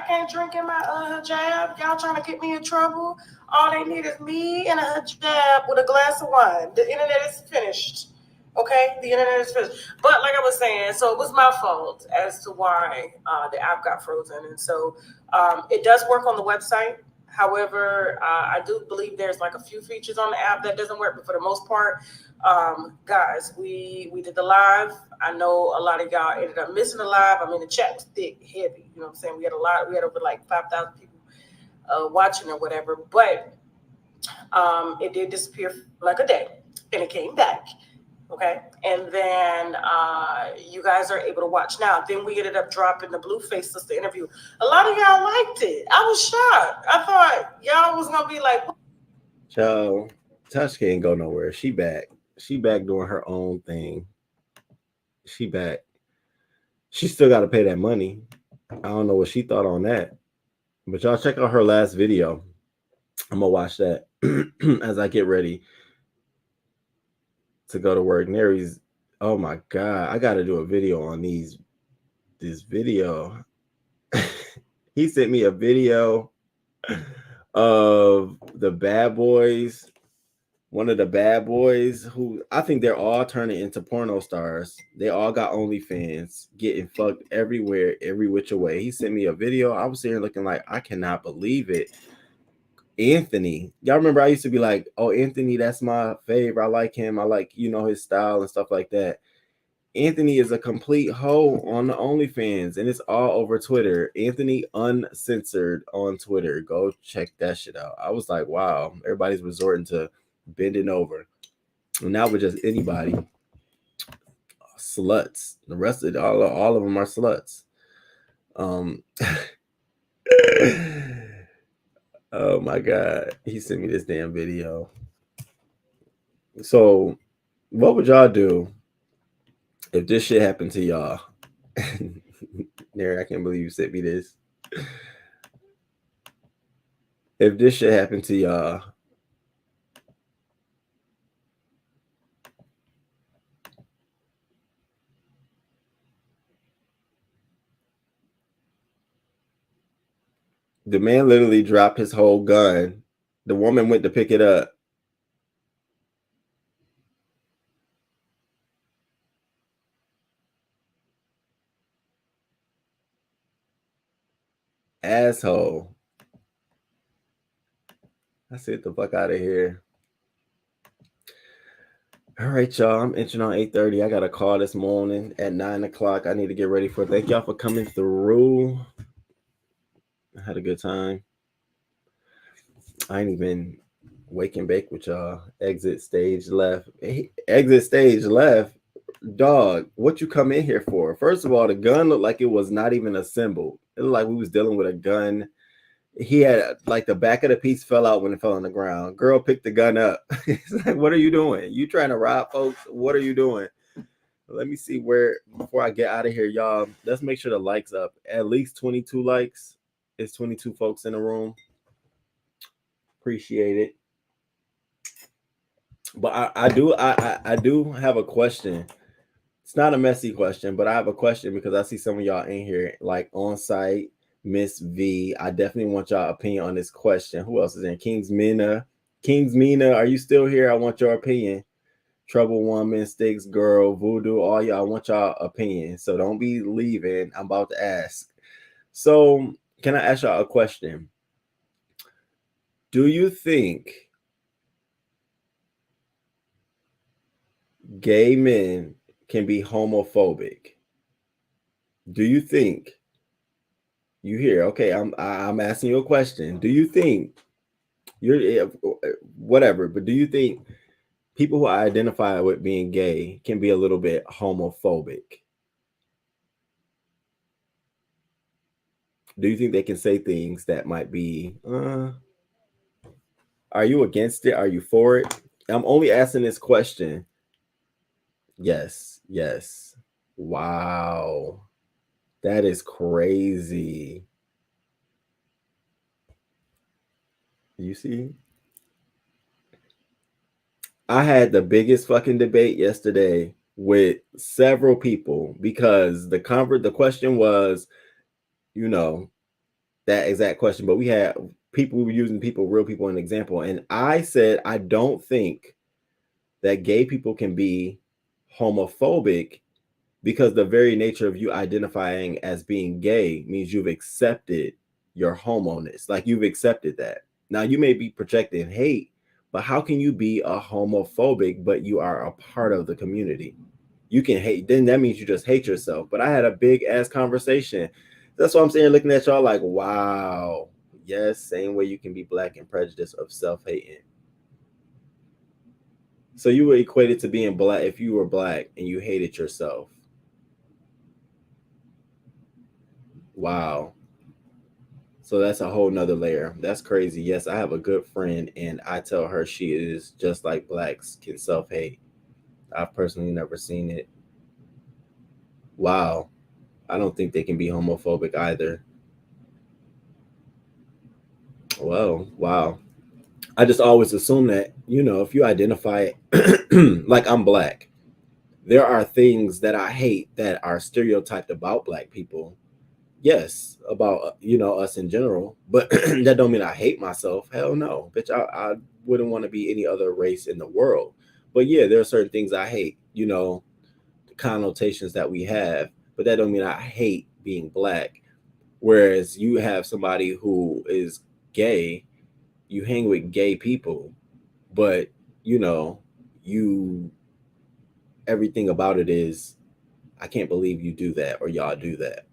S9: can't drink in my hijab. Y'all trying to get me in trouble. All they need is me and a hijab with a glass of wine. The internet is finished. Okay? The internet is finished. But like I was saying, so it was my fault as to why the app got frozen. And so it does work on the website. However, I do believe there's like a few features on the app that doesn't work. But for the most part, guys, we did the live. I know a lot of y'all ended up missing the live. I mean, the chat was thick, heavy. You know what I'm saying? We had over like 5,000 people watching or whatever. But it did disappear for like a day. And it came back. Okay. And then you guys are able to watch now. Then we ended up dropping the Blueface Sister interview. A lot of y'all liked it. I was shocked. I thought y'all was going to be like,
S1: Child, Tosh can't go nowhere. She back. She back doing her own thing. She back. She still got to pay that money. I don't know what she thought on that. But y'all check out her last video. I'm going to watch that as I get ready to go to work. Nary's, oh my God, I got to do a video on this video. He sent me a video of the bad boys. One of the bad boys who I think they're all turning into porno stars. They all got OnlyFans, getting fucked everywhere, every which way. He sent me a video. I was sitting here looking like, I cannot believe it. Anthony, y'all remember I used to be like, oh, Anthony, that's my favorite. I like him. I like, his style and stuff like that. Anthony is a complete hoe on the OnlyFans, and it's all over Twitter. Anthony Uncensored on Twitter. Go check that shit out. I was like, wow, everybody's resorting to bending over. And now with just anybody. Sluts. The rest of all of them are sluts. Oh my God. He sent me this damn video. So, what would y'all do if this shit happened to y'all? Nary, I can't believe you sent me this. If this shit happened to y'all, the man literally dropped his whole gun. The woman went to pick it up. Asshole. I said the fuck out of here. All right, y'all. I'm entering on 8:30. I got a call this morning at 9 o'clock. I need to get ready for it. Thank y'all for coming through. I had a good time. I ain't even wake and bake with y'all. Exit stage left. Exit stage left. Dog, what you come in here for? First of all, the gun looked like it was not even assembled. It looked like we was dealing with a gun. He had like the back of the piece fell out when it fell on the ground. Girl picked the gun up. It's like, what are you doing? You trying to rob folks? What are you doing? Let me see where, before I get out of here, y'all, let's make sure the likes up. At least 22 likes. It's 22 folks in the room. Appreciate it. But I do have a question. It's not a messy question, but I have a question because I see some of y'all in here, like on site, Miss V. I definitely want y'all opinion on this question. Who else is in? Kings Mina, are you still here? I want your opinion. Trouble Woman, Sticks Girl, Voodoo, all y'all. I want y'all opinion. So don't be leaving. I'm about to ask. So can I ask y'all a question? Do you think gay men can be homophobic? Do you think you hear? Okay, I'm asking you a question. Do you think you're whatever, but do you think people who identify with being gay can be a little bit homophobic? Do you think they can say things that might be are you against it? Are you for it? I'm only asking this question. Yes. Wow. That is crazy. You see? I had the biggest fucking debate yesterday with several people because the question was, you know, that exact question, but we had people, we were using real people, an example. And I said, I don't think that gay people can be homophobic because the very nature of you identifying as being gay means you've accepted your homoness. Like you've accepted that. Now you may be projecting hate, but how can you be a homophobic, but you are a part of the community? You can hate, then that means you just hate yourself. But I had a big ass conversation. That's what I'm saying, looking at y'all like, wow. Yes, same way you can be black and prejudiced of self-hating. So you were equated to being black if you were black and you hated yourself. Wow. So that's a whole nother layer. That's crazy. Yes, I have a good friend and I tell her she is just like blacks can self-hate. I've personally never seen it. Wow. I don't think they can be homophobic either. Well, wow. I just always assume that, if you identify like I'm black, there are things that I hate that are stereotyped about black people. Yes, about us in general, but that don't mean I hate myself. Hell no, bitch. I wouldn't want to be any other race in the world. But yeah, there are certain things I hate. The connotations that we have, but that don't mean I hate being black. Whereas you have somebody who is gay, you hang with gay people, but you everything about it is, I can't believe you do that or y'all do that.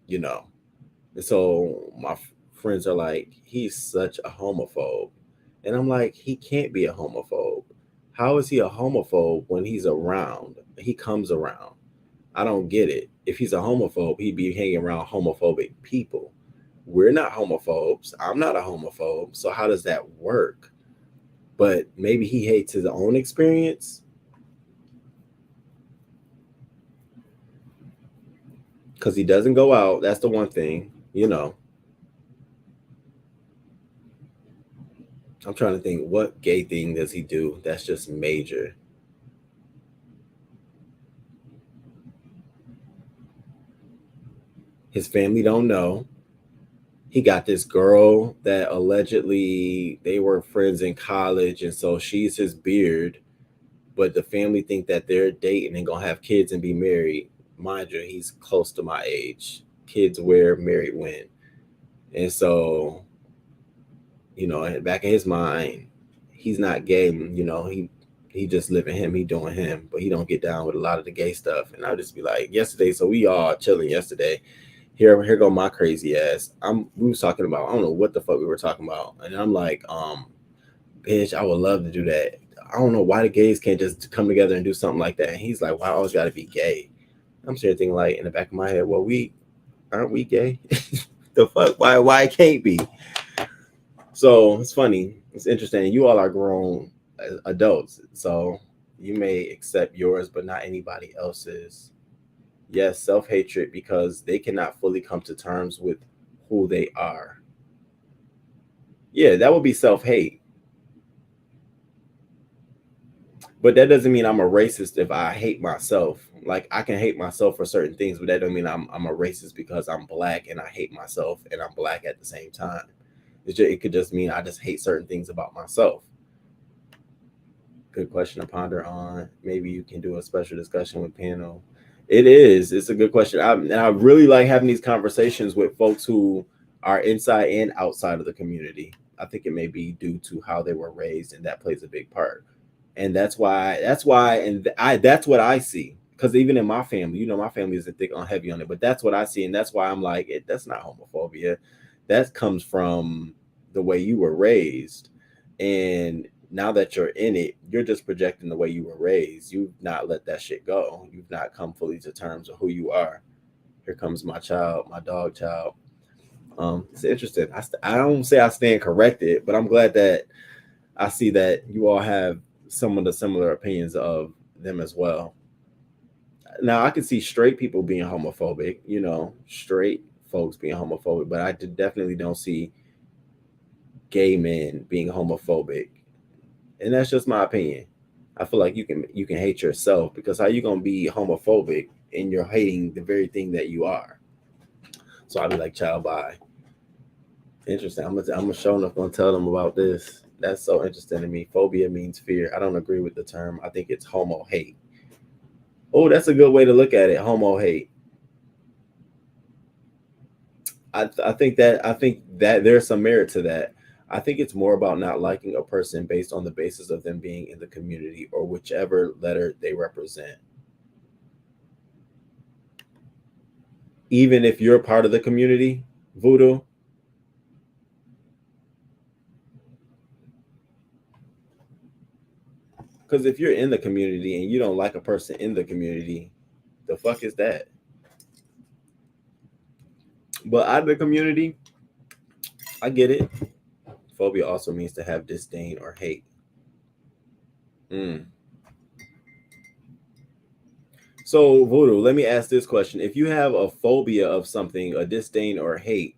S1: And so my friends are like, he's such a homophobe. And I'm like, he can't be a homophobe. How is he a homophobe when he's around? He comes around. I don't get it. If he's a homophobe, he'd be hanging around homophobic people. we're not homophobes. I'm not a homophobe. So how does that work? But maybe he hates his own experience. Because he doesn't go out. That's the one thing, you know. I'm trying to think, what gay thing does he do that's just major? His family don't know. He got this girl that allegedly they were friends in college, and so she's his beard, but the family think that they're dating and gonna have kids and be married. Mind you, he's close to my age. Kids where, married when. And so, you know, back in his mind, he's not gay. You know, he just living him. He doing him, but he don't get down with a lot of the gay stuff. And I'll just be like, yesterday. So we all chilling yesterday. Here go my crazy ass. We was talking about, I don't know what the fuck we were talking about, and I'm like, bitch, I would love to do that. I don't know why the gays can't just come together and do something like that. And he's like, why I always got to be gay? I'm sitting thinking like in the back of my head, well, we aren't we gay? The fuck? Why it can't be? So it's funny. It's interesting. You all are grown adults, so you may accept yours, but not anybody else's. Yes, self-hatred because they cannot fully come to terms with who they are. Yeah, that would be self-hate. But that doesn't mean I'm a racist if I hate myself. Like I can hate myself for certain things, but that don't mean I'm a racist because I'm black and I hate myself and I'm black at the same time. It could just mean I just hate certain things about myself. Good question to ponder on. Maybe you can do a special discussion with panel. It is. It's a good question. And I really like having these conversations with folks who are inside and outside of the community. I think it may be due to how they were raised, and that plays a big part. And that's why, and that's what I see. Because even in my family, you know, my family isn't thick on heavy on it, but that's what I see, and that's why I'm like, that's not homophobia. That comes from the way you were raised, and now that you're in it, you're just projecting the way you were raised. You've not let that shit go. You've not come fully to terms of who you are. Here comes my child, my dog child. It's interesting. I don't say I stand corrected, but I'm glad that I see that you all have some of the similar opinions of them as well. Now I can see straight people being homophobic, you know, straight folks being homophobic, but I definitely don't see gay men being homophobic. And that's just my opinion. I feel like you can hate yourself, because how you gonna be homophobic and you're hating the very thing that you are? So I'll be like, child, bye. Interesting. I'm gonna show enough gonna tell them about this. That's so interesting to me. Phobia means fear. I don't agree with the term. I think it's homo hate. Oh, that's a good way to look at it. Homo hate. I think that there's some merit to that. I think it's more about not liking a person based on the basis of them being in the community or whichever letter they represent. Even if you're part of the community, Voodoo. Because if you're in the community and you don't like a person in the community, the fuck is that? But out of the community, I get it. Phobia also means to have disdain or hate. So, Voodoo, let me ask this question. If you have a phobia of something, a disdain or hate,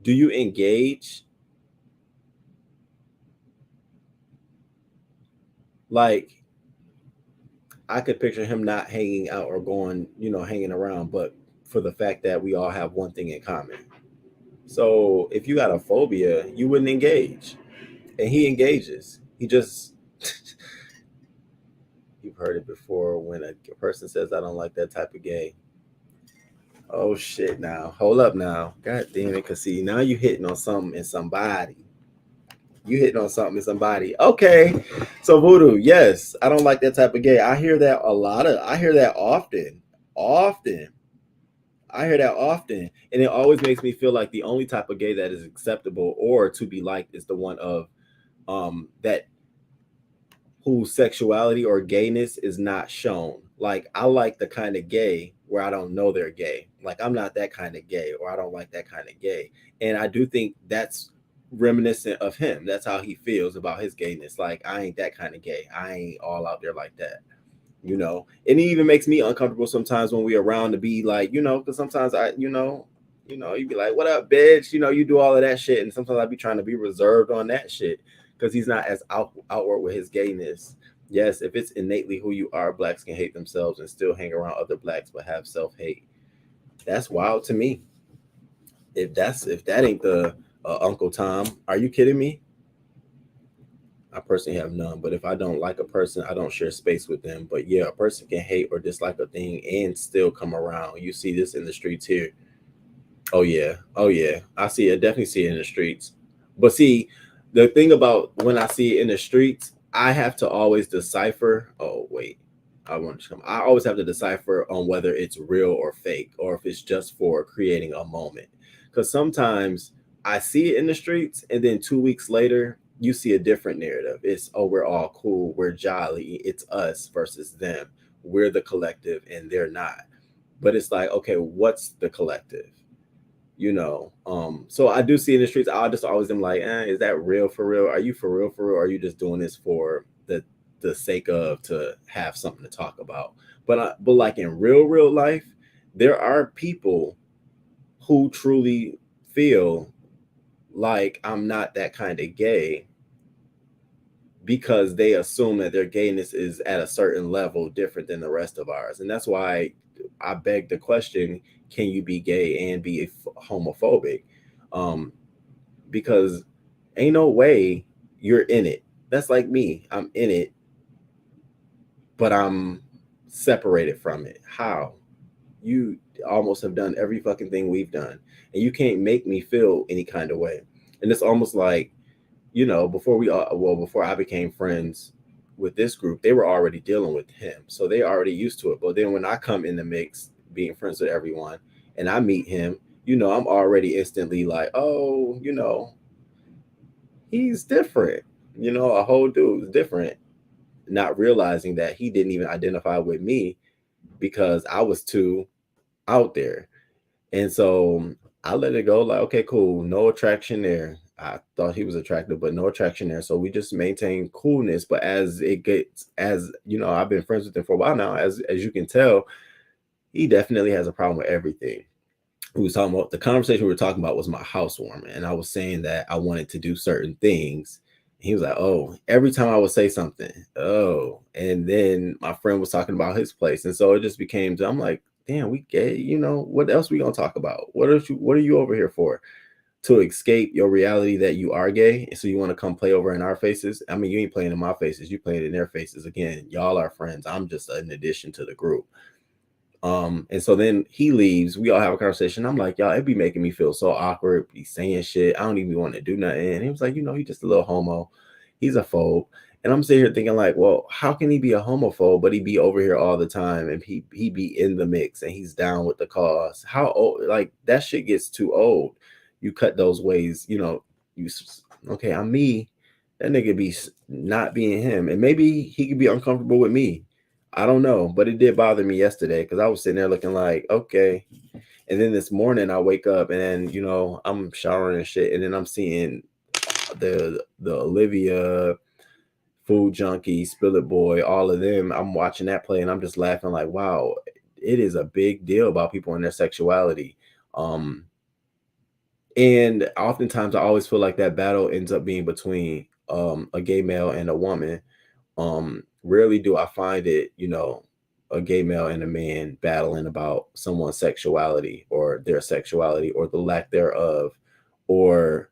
S1: do you engage? Like, I could picture him not hanging out or going, you know, hanging around, but for the fact that we all have one thing in common. So, if you got a phobia, you wouldn't engage. And he engages. He just, you've heard it before when a person says, I don't like that type of gay. Oh shit! Now hold up. Now, god damn it! Cause see, now you hitting on something in somebody. You hitting on something in somebody. Okay, so Voodoo, yes, I don't like that type of gay. I hear that a lot of. I hear that often. Often, I hear that often, and it always makes me feel like the only type of gay that is acceptable or to be liked is the one of that whose sexuality or gayness is not shown. Like I like the kind of gay where I don't know they're gay. Like, I'm not that kind of gay, or I don't like that kind of gay. And I do think that's reminiscent of him. That's how he feels about his gayness. Like, I ain't that kind of gay. I ain't all out there like that. And it even makes me uncomfortable sometimes when we're around to be like, because sometimes you be like, what up, bitch? You do all of that shit. And sometimes I be trying to be reserved on that shit because he's not as outward with his gayness. Yes, if it's innately who you are, blacks can hate themselves and still hang around other blacks but have self-hate. That's wild to me. If that ain't the Uncle Tom, are you kidding me? I personally have none, but if I don't like a person, I don't share space with them. But yeah, a person can hate or dislike a thing and still come around. You see this in the streets here. Oh yeah. Oh yeah. I see it. Definitely see it in the streets. But see, the thing about when I see it in the streets, I have to always decipher. Oh wait. I always have to decipher on whether it's real or fake, or if it's just for creating a moment. Because sometimes I see it in the streets, and then 2 weeks later, you see a different narrative. It's, oh, we're all cool, we're jolly, it's us versus them. We're the collective, and they're not. But it's like, okay, what's the collective? So I do see in the streets, I just always am like, is that real for real? Are you for real for real? Or are you just doing this for the sake of to have something to talk about? But like in real life, there are people who truly feel like I'm not that kind of gay because they assume that their gayness is at a certain level different than the rest of ours. And that's why I beg the question, can you be gay and be homophobic? Because ain't no way you're in it. That's like me. I'm in it, but I'm separated from it. How? You almost have done every fucking thing we've done, and you can't make me feel any kind of way. And it's almost like, before I became friends with this group, they were already dealing with him, so they already used to it. But then when I come in the mix, being friends with everyone, and I meet him, I'm already instantly like, oh, he's different. A whole dude's different, not realizing that he didn't even identify with me because I was too out there. And so I let it go, like, okay, cool, no attraction there. I thought he was attractive, but no attraction there. So we just maintain coolness. But I've been friends with him for a while now. As you can tell, he definitely has a problem with everything. We was talking about the conversation we were talking about was my housewarming, and I was saying that I wanted to do certain things. He was like, "Oh," every time I would say something, "Oh," and then my friend was talking about his place, and so it just became. I'm like, "Damn, we gay? What else we gonna talk about? What are you over here for? To escape your reality that you are gay, and so you want to come play over in our faces? I mean, you ain't playing in my faces, you playing in their faces. Again, y'all are friends. I'm just an addition to the group." And so then he leaves. We all have a conversation. I'm like, y'all, it'd be making me feel so awkward. He's saying shit. I don't even want to do nothing. And he was like, he's just a little homo. He's a phobe. And I'm sitting here thinking, like, well, how can he be a homophobe, but he be over here all the time and he be in the mix and he's down with the cause? How old? Like, that shit gets too old. You cut those ways, okay, I'm me. That nigga be not being him. And maybe he could be uncomfortable with me. I don't know, but it did bother me yesterday because I was sitting there looking like, okay. And then this morning I wake up and I'm showering and shit, and then I'm seeing the Olivia, Food Junkie, Spill It Boy, all of them. I'm watching that play and I'm just laughing like, wow, it is a big deal about people and their sexuality. And oftentimes I always feel like that battle ends up being between a gay male and a woman. Rarely do I find it, a gay male and a man battling about someone's sexuality or their sexuality or the lack thereof, and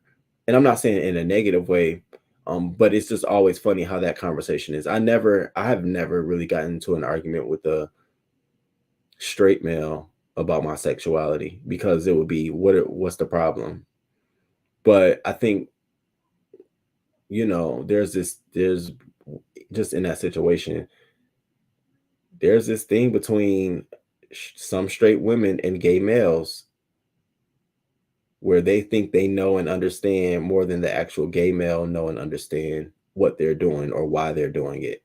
S1: I'm not saying it in a negative way, but it's just always funny how that conversation is. I have never really gotten into an argument with a straight male about my sexuality because it would be, what's the problem? But I think, there's just in that situation, there's this thing between some straight women and gay males where they think they know and understand more than the actual gay male know and understand what they're doing or why they're doing it.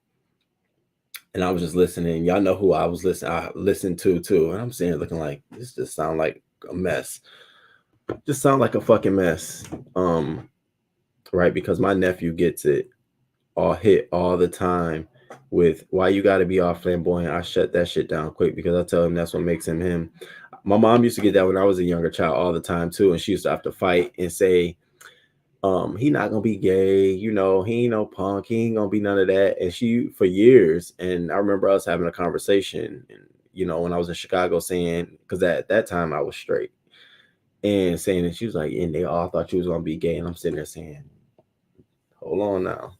S1: And I was just listening. Y'all know who I was listening. I listened to too, and I'm sitting here looking like this just sound like a mess. Just sound like a fucking mess. Right? Because my nephew gets it all hit all the time with why you got to be all flamboyant. I shut that shit down quick because I tell him that's what makes him him. My mom used to get that when I was a younger child all the time too, and she used to have to fight and say, he not gonna be gay, you know, he ain't no punk, he ain't gonna be none of that. And she for years, and I remember us having a conversation, and you know, when I was in Chicago saying, because at that time I was straight, and saying that she was like, and they all thought she was gonna be gay, and I'm sitting there saying, hold on now.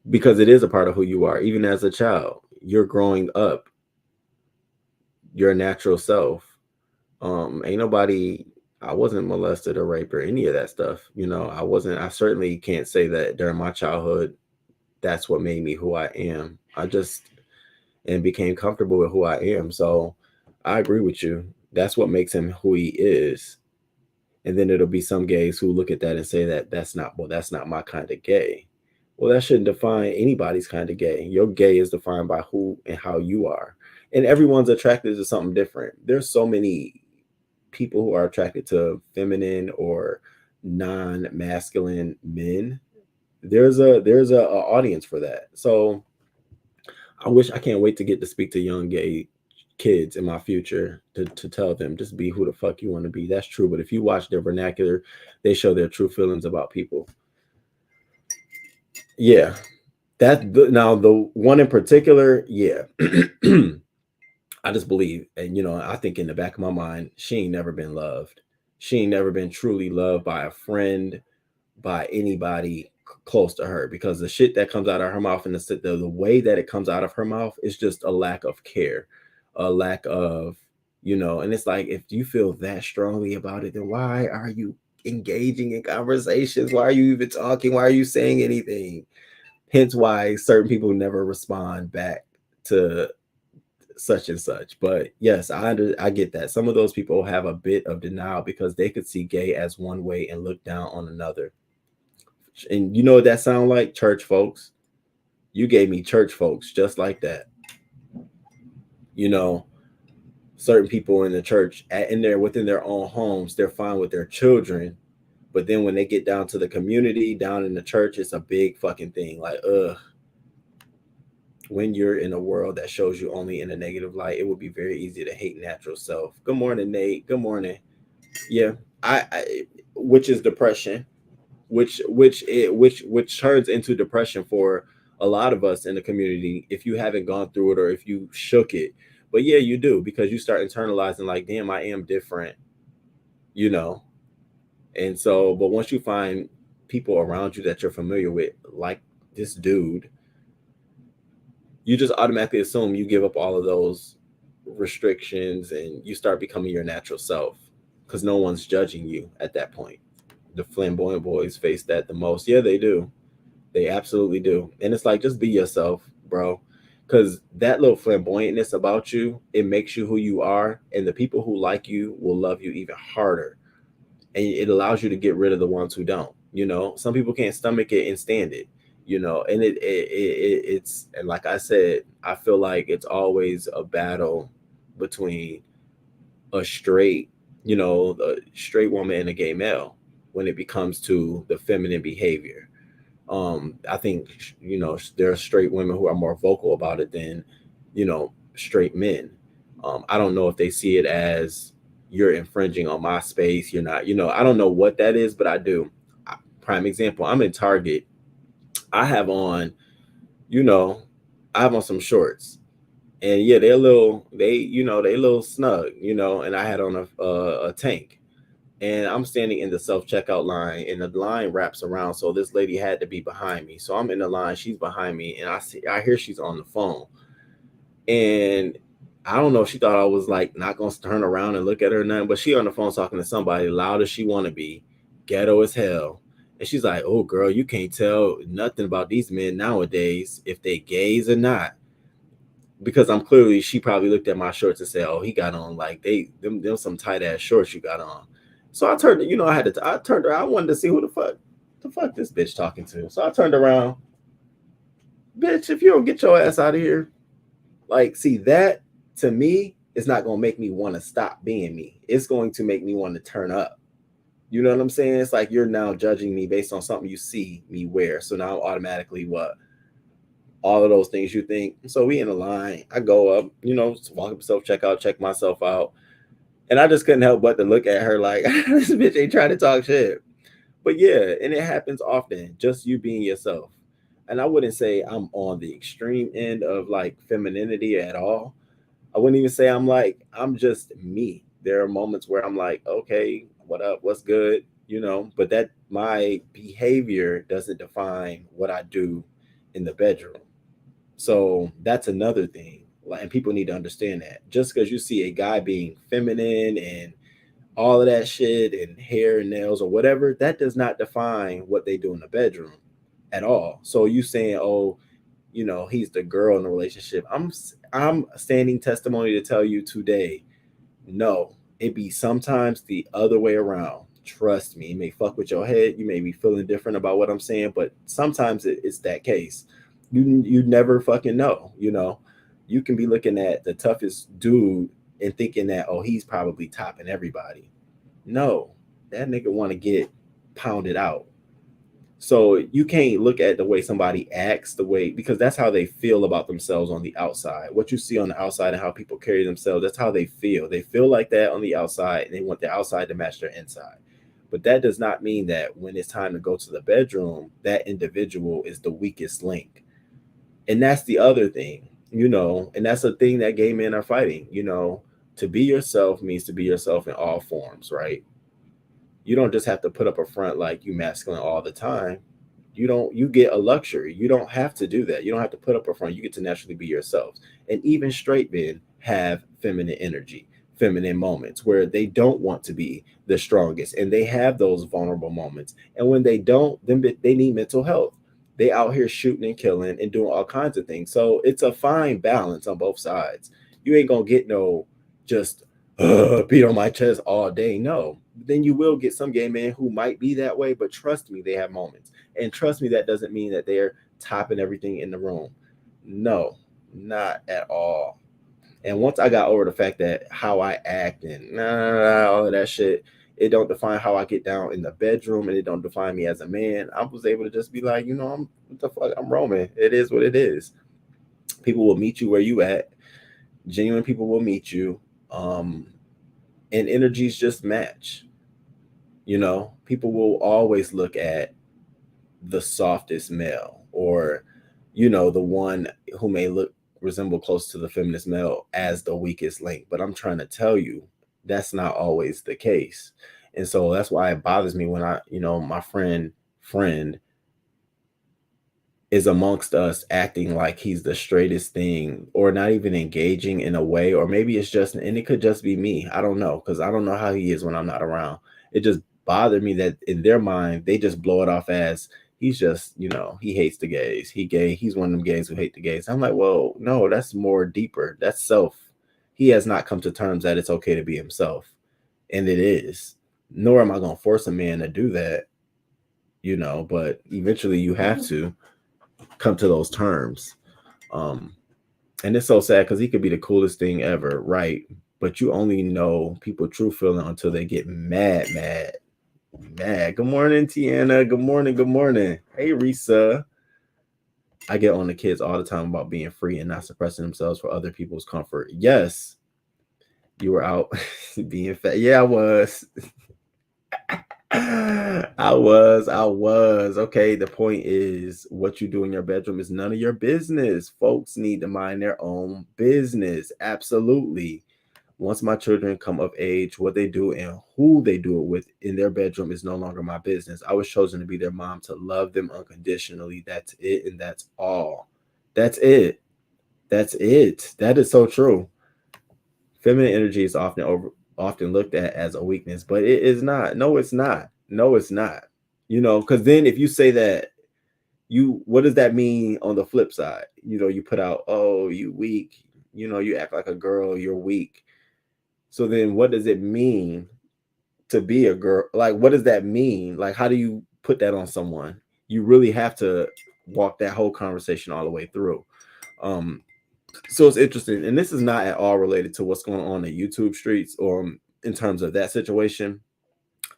S1: Because it is a part of who you are, even as a child. You're growing up your natural self. Ain't nobody, I wasn't molested or raped or any of that stuff. You know, I certainly can't say that during my childhood, that's what made me who I am. I just and became comfortable with who I am. So I agree with you. That's what makes him who he is. And then it'll be some gays who look at that and say that that's not my kind of gay. Well, that shouldn't define anybody's kind of gay. Your gay is defined by who and how you are. And everyone's attracted to something different. There's so many people who are attracted to feminine or non-masculine men. There's a audience for that. So I can't wait to get to speak to young gay kids in my future to tell them just be who the fuck you want to be. That's true. But if you watch their vernacular, they show their true feelings about people. Yeah. Now the one in particular, yeah. I just believe, and you know, I think in the back of my mind, she ain't never been loved. She ain't never been truly loved by a friend, by anybody close to her, because the shit that comes out of her mouth and the way that it comes out of her mouth is just a lack of care, a lack of, you know, and it's like, if you feel that strongly about it, then why are you engaging in conversations? Why are you even talking? Why are you saying anything? Hence why certain people never respond back to such and such. But yes, I get that. Some of those people have a bit of denial because they could see gay as one way and look down on another. And you know what that sound like? Church folks. You gave me church folks just like that. You know, certain people in the church in there within their own homes, they're fine with their children. But then when they get down to the community, down in the church, it's a big fucking thing. Like, when you're in a world that shows you only in a negative light, it would be very easy to hate natural self. Good morning, Nate. Good morning. Yeah, I which is depression, which turns into depression for a lot of us in the community if you haven't gone through it or if you shook it. But yeah, you do, because you start internalizing like, damn, I am different, you know. And so, but once you find people around you that you're familiar with, like this dude, you just automatically assume you give up all of those restrictions and you start becoming your natural self because no one's judging you at that point. The flamboyant boys face that the most. Yeah, they do. They absolutely do. And it's like, just be yourself, bro. Because that little flamboyantness about you, it makes you who you are. And the people who like you will love you even harder. And it allows you to get rid of the ones who don't. You know, some people can't stomach it and stand it. You know, and it's and like I said, I feel like it's always a battle between a straight, you know, the straight woman and a gay male when it becomes to the feminine behavior. I think, you know, there are straight women who are more vocal about it than, you know, straight men. I don't know if they see it as you're infringing on my space. You're not, you know, I don't know what that is, but I do. Prime example, I'm in Target. I have on, you know, I have on some shorts, and yeah, they're a little, you know, they a little snug, you know, and I had on a tank, and I'm standing in the self checkout line, and the line wraps around, so this lady had to be behind me. So I'm in the line, she's behind me, and I hear she's on the phone, and I don't know if she thought I was like not gonna turn around and look at her or nothing, but she on the phone talking to somebody loud as she want to be, ghetto as hell. And she's like, "Oh, girl, you can't tell nothing about these men nowadays if they gays or not." Because she probably looked at my shorts and said, "Oh, he got on like them some tight ass shorts you got on." So I turned, you know, I turned around. I wanted to see who the fuck this bitch talking to. So I turned around Bitch, if you don't get your ass out of here, like, see, that to me is not going to make me want to stop being me. It's going to make me want to turn up. You know what I'm saying? It's like you're now judging me based on something you see me wear. So now I'm automatically what? All of those things you think. So we in a line. I go up, walk up self checkout, check myself out. And I just couldn't help but to look at her like, this bitch ain't trying to talk shit. But yeah, and it happens often, just you being yourself. And I wouldn't say I'm on the extreme end of like femininity at all. I wouldn't even say I'm just me. There are moments where I'm like, okay, what up? What's good? But that my behavior doesn't define what I do in the bedroom. So that's another thing. Like, and people need to understand that. Just because you see a guy being feminine and all of that shit and hair and nails or whatever, that does not define what they do in the bedroom at all. So you saying, oh, he's the girl in the relationship. I'm standing testimony to tell you today, no, it be sometimes the other way around. Trust me, it may fuck with your head. You may be feeling different about what I'm saying, but sometimes it's that case. You never fucking know. You can be looking at the toughest dude and thinking that, oh, he's probably topping everybody. No, that nigga want to get pounded out. So you can't look at the way somebody acts, the way, because that's how they feel about themselves on the outside. What you see on the outside and how people carry themselves, that's how they feel. They feel like that on the outside and they want their outside to match their inside. But that does not mean that when it's time to go to the bedroom, that individual is the weakest link. And that's the other thing, and that's a thing that gay men are fighting. To be yourself means to be yourself in all forms, right? You don't just have to put up a front like you masculine all the time. You get a luxury. You don't have to do that. You don't have to put up a front. You get to naturally be yourself. And even straight men have feminine energy, feminine moments where they don't want to be the strongest and they have those vulnerable moments. And when they don't, then they need mental health. They out here shooting and killing and doing all kinds of things. So it's a fine balance on both sides. You ain't gonna get no just beat on my chest all day. No, then you will get some gay men who might be that way, but trust me, they have moments. And trust me, that doesn't mean that they're topping everything in the room. No, not at all. And once I got over the fact that how I act and all of that shit, it don't define how I get down in the bedroom and it don't define me as a man. I was able to just be like, I'm what the fuck, I'm Roman. It is what it is. People will meet you where you at. Genuine people will meet you. And energies just match. People will always look at the softest male or, the one who may resemble close to the feminist male as the weakest link. But I'm trying to tell you, that's not always the case. And so that's why it bothers me when my friend is amongst us acting like he's the straightest thing or not even engaging in a way, or maybe it's just, and it could just be me. I don't know. Cause I don't know how he is when I'm not around. It just bothered me that in their mind, they just blow it off as he's just, he hates the gays. He gay. He's one of them gays who hate the gays. I'm like, well, no, that's more deeper. That's self. He has not come to terms that it's okay to be himself. And it is. Nor am I going to force a man to do that, but eventually you have to come to those terms. And it's so sad because he could be the coolest thing ever, right? But you only know people true feeling until they get mad. Good morning, Tiana. Good morning. Hey, Risa. I get on the kids all the time about being free and not suppressing themselves for other people's comfort. Yes, you were out being fat. Yeah, I was. I was. Okay, the point is what you do in your bedroom is none of your business. Folks need to mind their own business. Absolutely. Once my children come of age, what they do and who they do it with in their bedroom is no longer my business. I was chosen to be their mom, to love them unconditionally. That's it, and that's all. That's it. That is so true. Feminine energy is often looked at as a weakness, but it is not. No, it's not. Because then if you say that, what does that mean on the flip side? You put out, oh, you weak. You act like a girl. You're weak. So then what does it mean to be a girl? Like, what does that mean? Like, how do you put that on someone? You really have to walk that whole conversation all the way through. So it's interesting, and this is not at all related to what's going on in YouTube streets or in terms of that situation.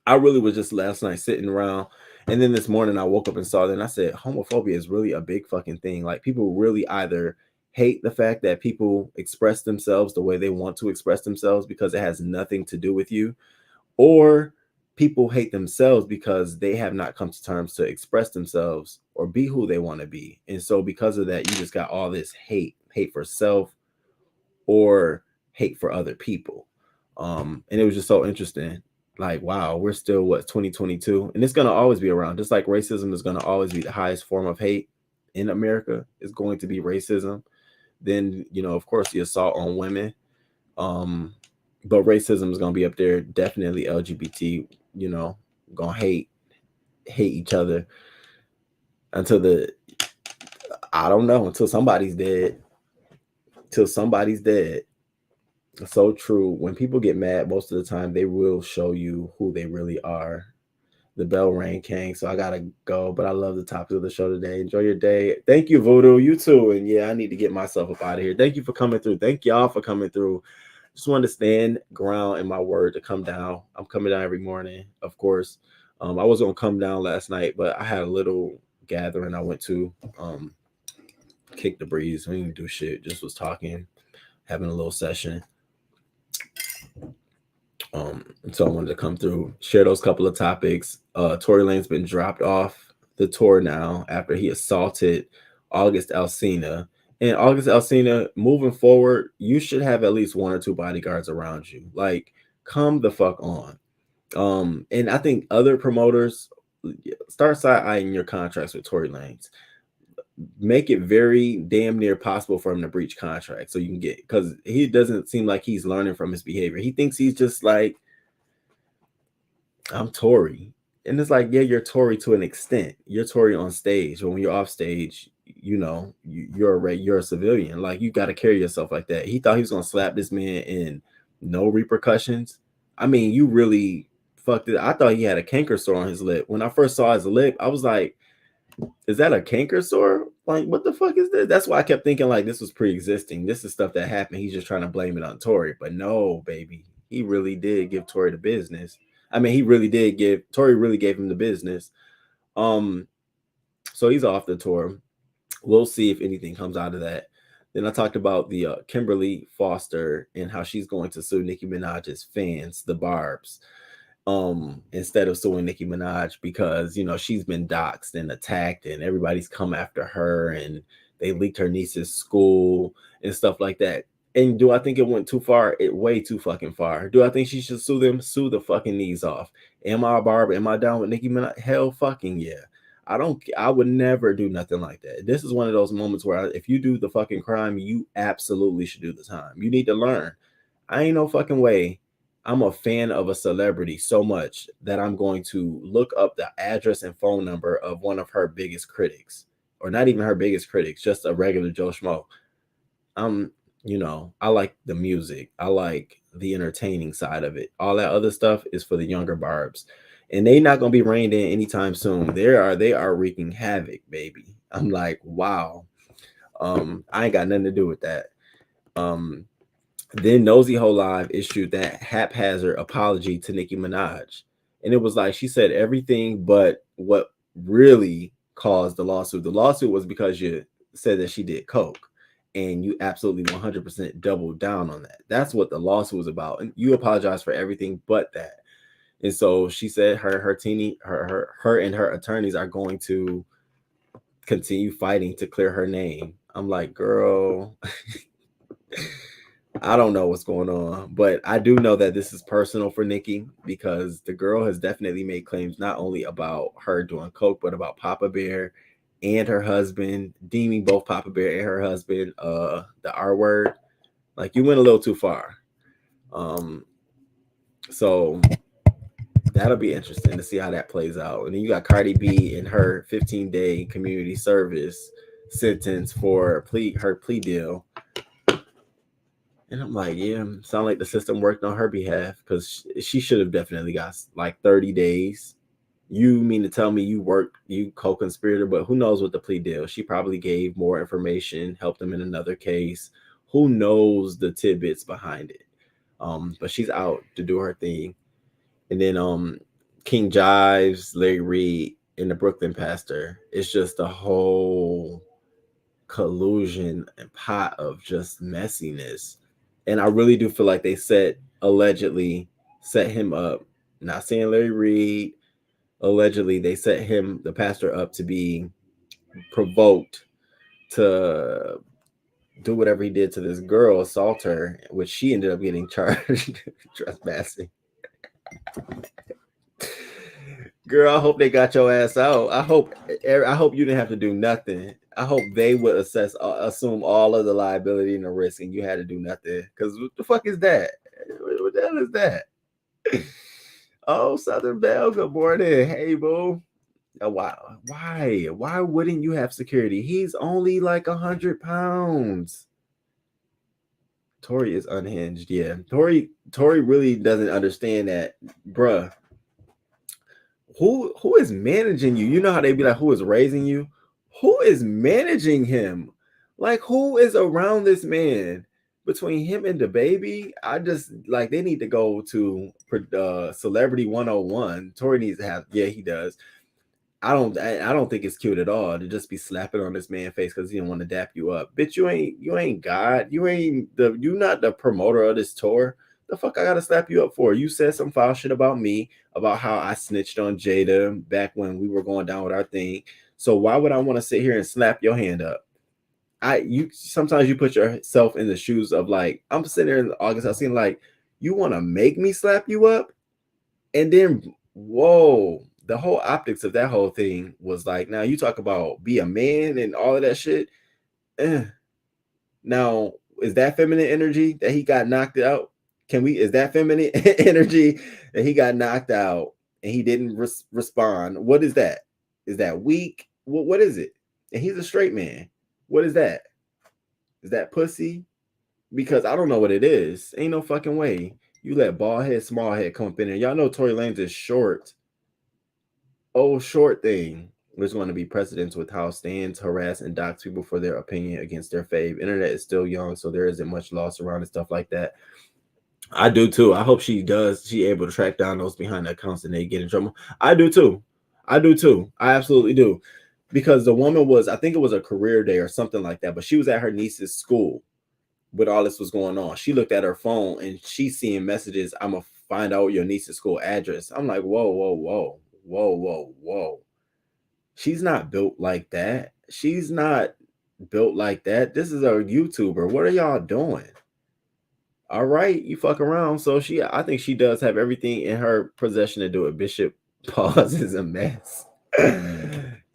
S1: I really was just last night sitting around, and then this morning I woke up and saw that, and I said, homophobia is really a big fucking thing. Like, people really either hate the fact that people express themselves the way they want to express themselves because it has nothing to do with you, or people hate themselves because they have not come to terms to express themselves or be who they want to be. And so because of that, you just got all this hate for self or hate for other people. And it was just so interesting. Like, wow, we're still 2022, and it's going to always be around. Just like racism is going to always be the highest form of hate in America, is going to be racism. Then, of course, the assault on women. But racism is going to be up there. Definitely LGBT, going to hate each other until I don't know, until somebody's dead. Till somebody's dead. So true. When people get mad, most of the time they will show you who they really are. The bell rang, King, so I gotta go. But I love the topic of the show today. Enjoy your day. Thank you, Voodoo. You too. And yeah, I need to get myself up out of here. Thank you for coming through. Thank y'all for coming through. Just wanted to stand ground in my word to come down. I'm coming down every morning, of course. I was gonna come down last night, but I had a little gathering I went to. Kick the breeze. We didn't do shit. Just was talking, having a little session. So I wanted to come through, share those couple of topics. Tory Lane's been dropped off the tour now after he assaulted August Alsina. And August Alsina, moving forward, you should have at least 1 or 2 bodyguards around you. Like, come the fuck on. And I think other promoters start side-eyeing your contracts with Tory Lanez. Make it very damn near possible for him to breach contract so you can get, because he doesn't seem like he's learning from his behavior. He thinks he's just like, I'm Tory. And it's like, yeah, you're Tory to an extent. You're Tory on stage, but when you're off stage, you're a civilian. Like, you got to carry yourself like that. He thought he was gonna slap this man in no repercussions. I mean, you really fucked it. I thought he had a canker sore on his lip. When I first saw his lip, I was like, is that a canker sore? Like, what the fuck is this? That's why I kept thinking like this was pre-existing. This is stuff that happened. He's just trying to blame it on Tory. But no, baby, he really did give Tory the business. I mean, Tory really gave him the business. So he's off the tour. We'll see if anything comes out of that. Then I talked about the Kimberly Foster and how she's going to sue Nicki Minaj's fans, the Barbs. Instead of suing Nicki Minaj because she's been doxxed and attacked and everybody's come after her and they leaked her niece's school and stuff like that. And do I think it went too far? It way too fucking far. Do I think she should sue them? Sue the fucking knees off. Am I a barber? Am I down with Nicki Minaj? Hell fucking yeah. I would never do nothing like that. This is one of those moments where if you do the fucking crime, you absolutely should do the time. You need to learn. I ain't no fucking way I'm a fan of a celebrity so much that I'm going to look up the address and phone number of one of her biggest critics, or not even her biggest critics, just a regular Joe Schmo. I like the music. I like the entertaining side of it. All that other stuff is for the younger barbs. And they not going to be reined in anytime soon. They are wreaking havoc, baby. I'm like, wow. I ain't got nothing to do with that. Then Nosy Ho Live issued that haphazard apology to Nicki Minaj. And it was like she said everything but what really caused the lawsuit. The lawsuit was because you said that she did coke. And you absolutely 100% doubled down on that. That's what the lawsuit was about. And you apologize for everything but that. And so she said her and her attorneys are going to continue fighting to clear her name. I'm like, girl, I don't know what's going on, but I do know that this is personal for Nicki because the girl has definitely made claims not only about her doing coke, but about Papa Bear and her husband, deeming both Papa Bear and her husband the R word. Like, you went a little too far. So that'll be interesting to see how that plays out. And then you got Cardi B in her 15-day community service sentence for her plea deal. And I'm like, yeah, sound like the system worked on her behalf because she should have definitely got like 30 days You mean to tell me you co-conspirator, but who knows what the plea deal? She probably gave more information, helped him in another case. Who knows the tidbits behind it? But she's out to do her thing. And then King Jives, Larry Reed, and the Brooklyn pastor. It's just a whole collusion and pot of just messiness. And I really do feel like they allegedly set him up. Not saying Larry Reed, allegedly they set him, the pastor, up to be provoked to do whatever he did to this girl, assault her, which she ended up getting charged trespassing. Girl, I hope they got your ass out. I hope you didn't have to do nothing. I hope they would assume all of the liability and the risk, and you had to do nothing. Because what the fuck is that? What the hell is that? Oh, Southern Belle, good morning. Hey, boo. Oh, wow. Why wouldn't you have security? He's only like 100 pounds. Tori is unhinged. Yeah, Tori really doesn't understand that, bruh. Who is managing you? You know how they be like, who is raising you? Who is managing him? Like, who is around this man? Between him and the baby, I just like they need to go to Celebrity 101. Tori needs to have, yeah, he does. I don't think it's cute at all to just be slapping on this man's face because he didn't want to dap you up. Bitch, you ain't God. You not the promoter of this tour. The fuck I gotta slap you up for? You said some foul shit about me, about how I snitched on Jada back when we were going down with our thing. So why would I want to sit here and slap your hand up? You sometimes you put yourself in the shoes of like, I'm sitting there in August, I seen like, you want to make me slap you up? And then whoa, the whole optics of that whole thing was like, now you talk about be a man and all of that shit. Now, is that feminine energy that he got knocked out? Is that feminine energy that he got knocked out and he didn't respond? What is that? Is that weak? What is it? And he's a straight man. What is that? Is that pussy? Because I don't know what it is. Ain't no fucking way. You let bald head, small head come up in there. Y'all know Tory Lanez is short. Oh, short thing. There's going to be precedents with how stands harass and dox people for their opinion against their fave. Internet is still young, so there isn't much loss around and stuff like that. I do too. I hope she able to track down those behind the accounts and they get in trouble. I do too. I absolutely do. Because the woman was, I think it was a career day or something like that, but she was at her niece's school when all this was going on. She looked at her phone and she's seeing messages. I'm gonna find out your niece's school address. I'm like, whoa. She's not built like that. She's not built like that. This is a YouTuber. What are y'all doing? All right, you fuck around. So I think she does have everything in her possession to do it. Bishop Pause is a mess.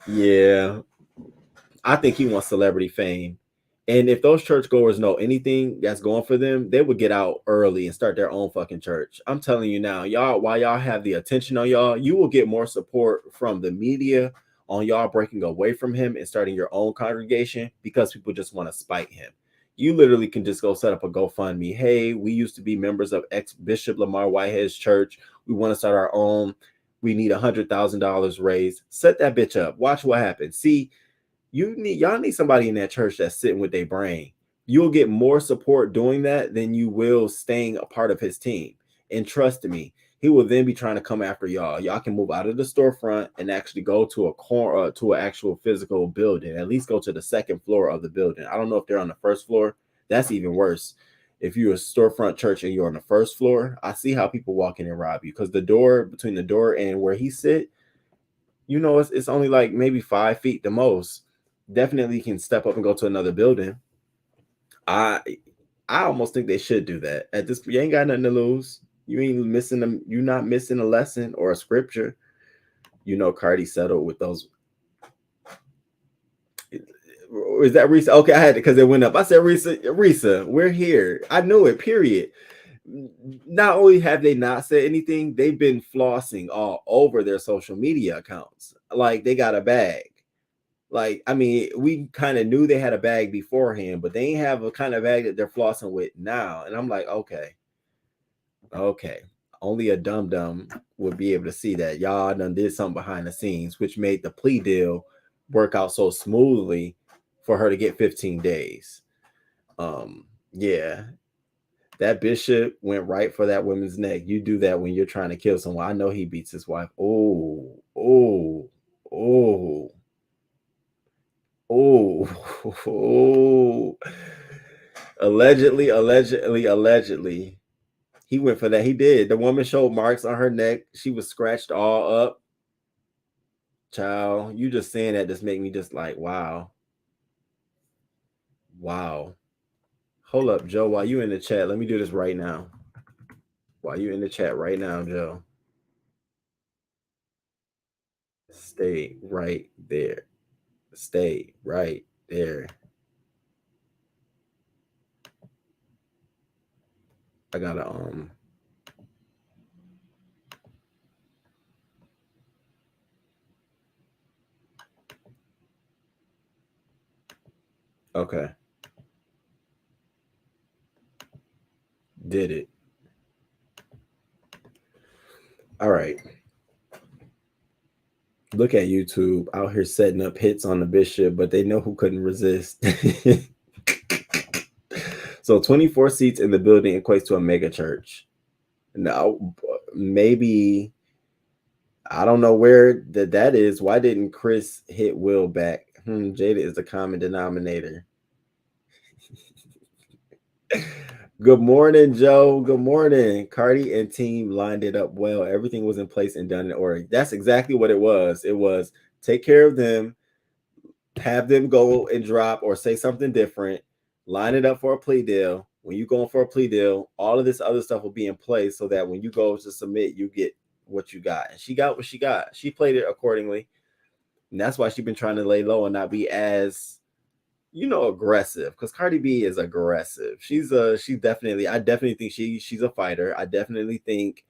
S1: Yeah, I think he wants celebrity fame. And if those churchgoers know anything that's going for them, they would get out early and start their own fucking church. I'm telling you now, y'all, while y'all have the attention on y'all, you will get more support from the media on y'all breaking away from him and starting your own congregation because people just want to spite him. You literally can just go set up a GoFundMe. Hey, we used to be members of ex-Bishop Lamar Whitehead's church. We want to start our own. We need $100,000 raised. Set that bitch up. Watch what happens. See, y'all need somebody in that church that's sitting with their brain. You'll get more support doing that than you will staying a part of his team. And trust me, he will then be trying to come after y'all. Y'all can move out of the storefront and actually go to a corner, to an actual physical building. At least go to the second floor of the building. I don't know if they're on the first floor. That's even worse. If you're a storefront church and you're on the first floor, I see how people walk in and rob you because the door between the door and where he sit, you know, it's only like maybe 5 feet the most. Definitely can step up and go to another building. I almost think they should do that. At this, you ain't got nothing to lose. You ain't missing them. You're not missing a lesson or a scripture. You know, Cardi settled with those. Is that Risa? Okay, I had it because it went up. I said, Risa, we're here. I knew it, period. Not only have they not said anything, they've been flossing all over their social media accounts. Like they got a bag. Like, I mean, we kind of knew they had a bag beforehand, but they ain't have a kind of bag that they're flossing with now. And I'm like, okay. only a dum-dum would be able to see that y'all done did something behind the scenes, which made the plea deal work out so smoothly for her to get 15 days. Yeah, that bishop went right for that woman's neck. You do that when you're trying to kill someone. I know he beats his wife. Oh, oh, oh, oh, oh. Allegedly. He went for that. He did. The woman showed marks on her neck. She was scratched all up. Child, you just saying that just make me just like, wow. Wow. Hold up, Joe. While you in the chat, let me do this right now. While you in the chat right now, Joe. Stay right there. Stay right there. I gotta okay. Did it. All right. Look at YouTube out here setting up hits on the bishop, but they know who couldn't resist. So 24 seats in the building equates to a mega church. Now, maybe I don't know where that is. Why didn't Chris hit Will back? Jada is the common denominator. Good morning, Joe. Good morning. Cardi and team lined it up well. Everything was in place and done in order. That's exactly what it was. It was take care of them, have them go and drop or say something different, line it up for a plea deal. When you go for a plea deal, all of this other stuff will be in place so that when you go to submit, you get what you got. And she got what she got. She played it accordingly. And that's why she's been trying to lay low and not be as, aggressive. Because Cardi B is aggressive. I definitely think she's a fighter. I definitely think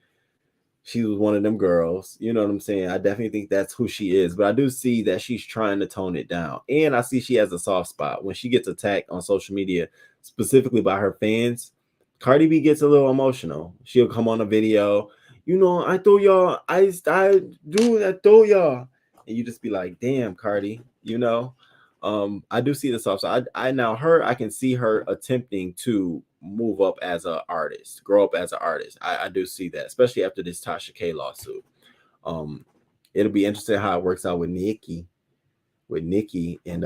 S1: she was one of them girls. You know what I'm saying? I definitely think that's who she is. But I do see that she's trying to tone it down. And I see she has a soft spot. When she gets attacked on social media, specifically by her fans, Cardi B gets a little emotional. She'll come on a video, I told y'all, I told y'all. And you just be like, damn, Cardi, I do see the soft side. I can see her attempting to move up as an artist, grow up as an artist. I do see that, especially after this Tasha K lawsuit. It'll be interesting how it works out with Nicki and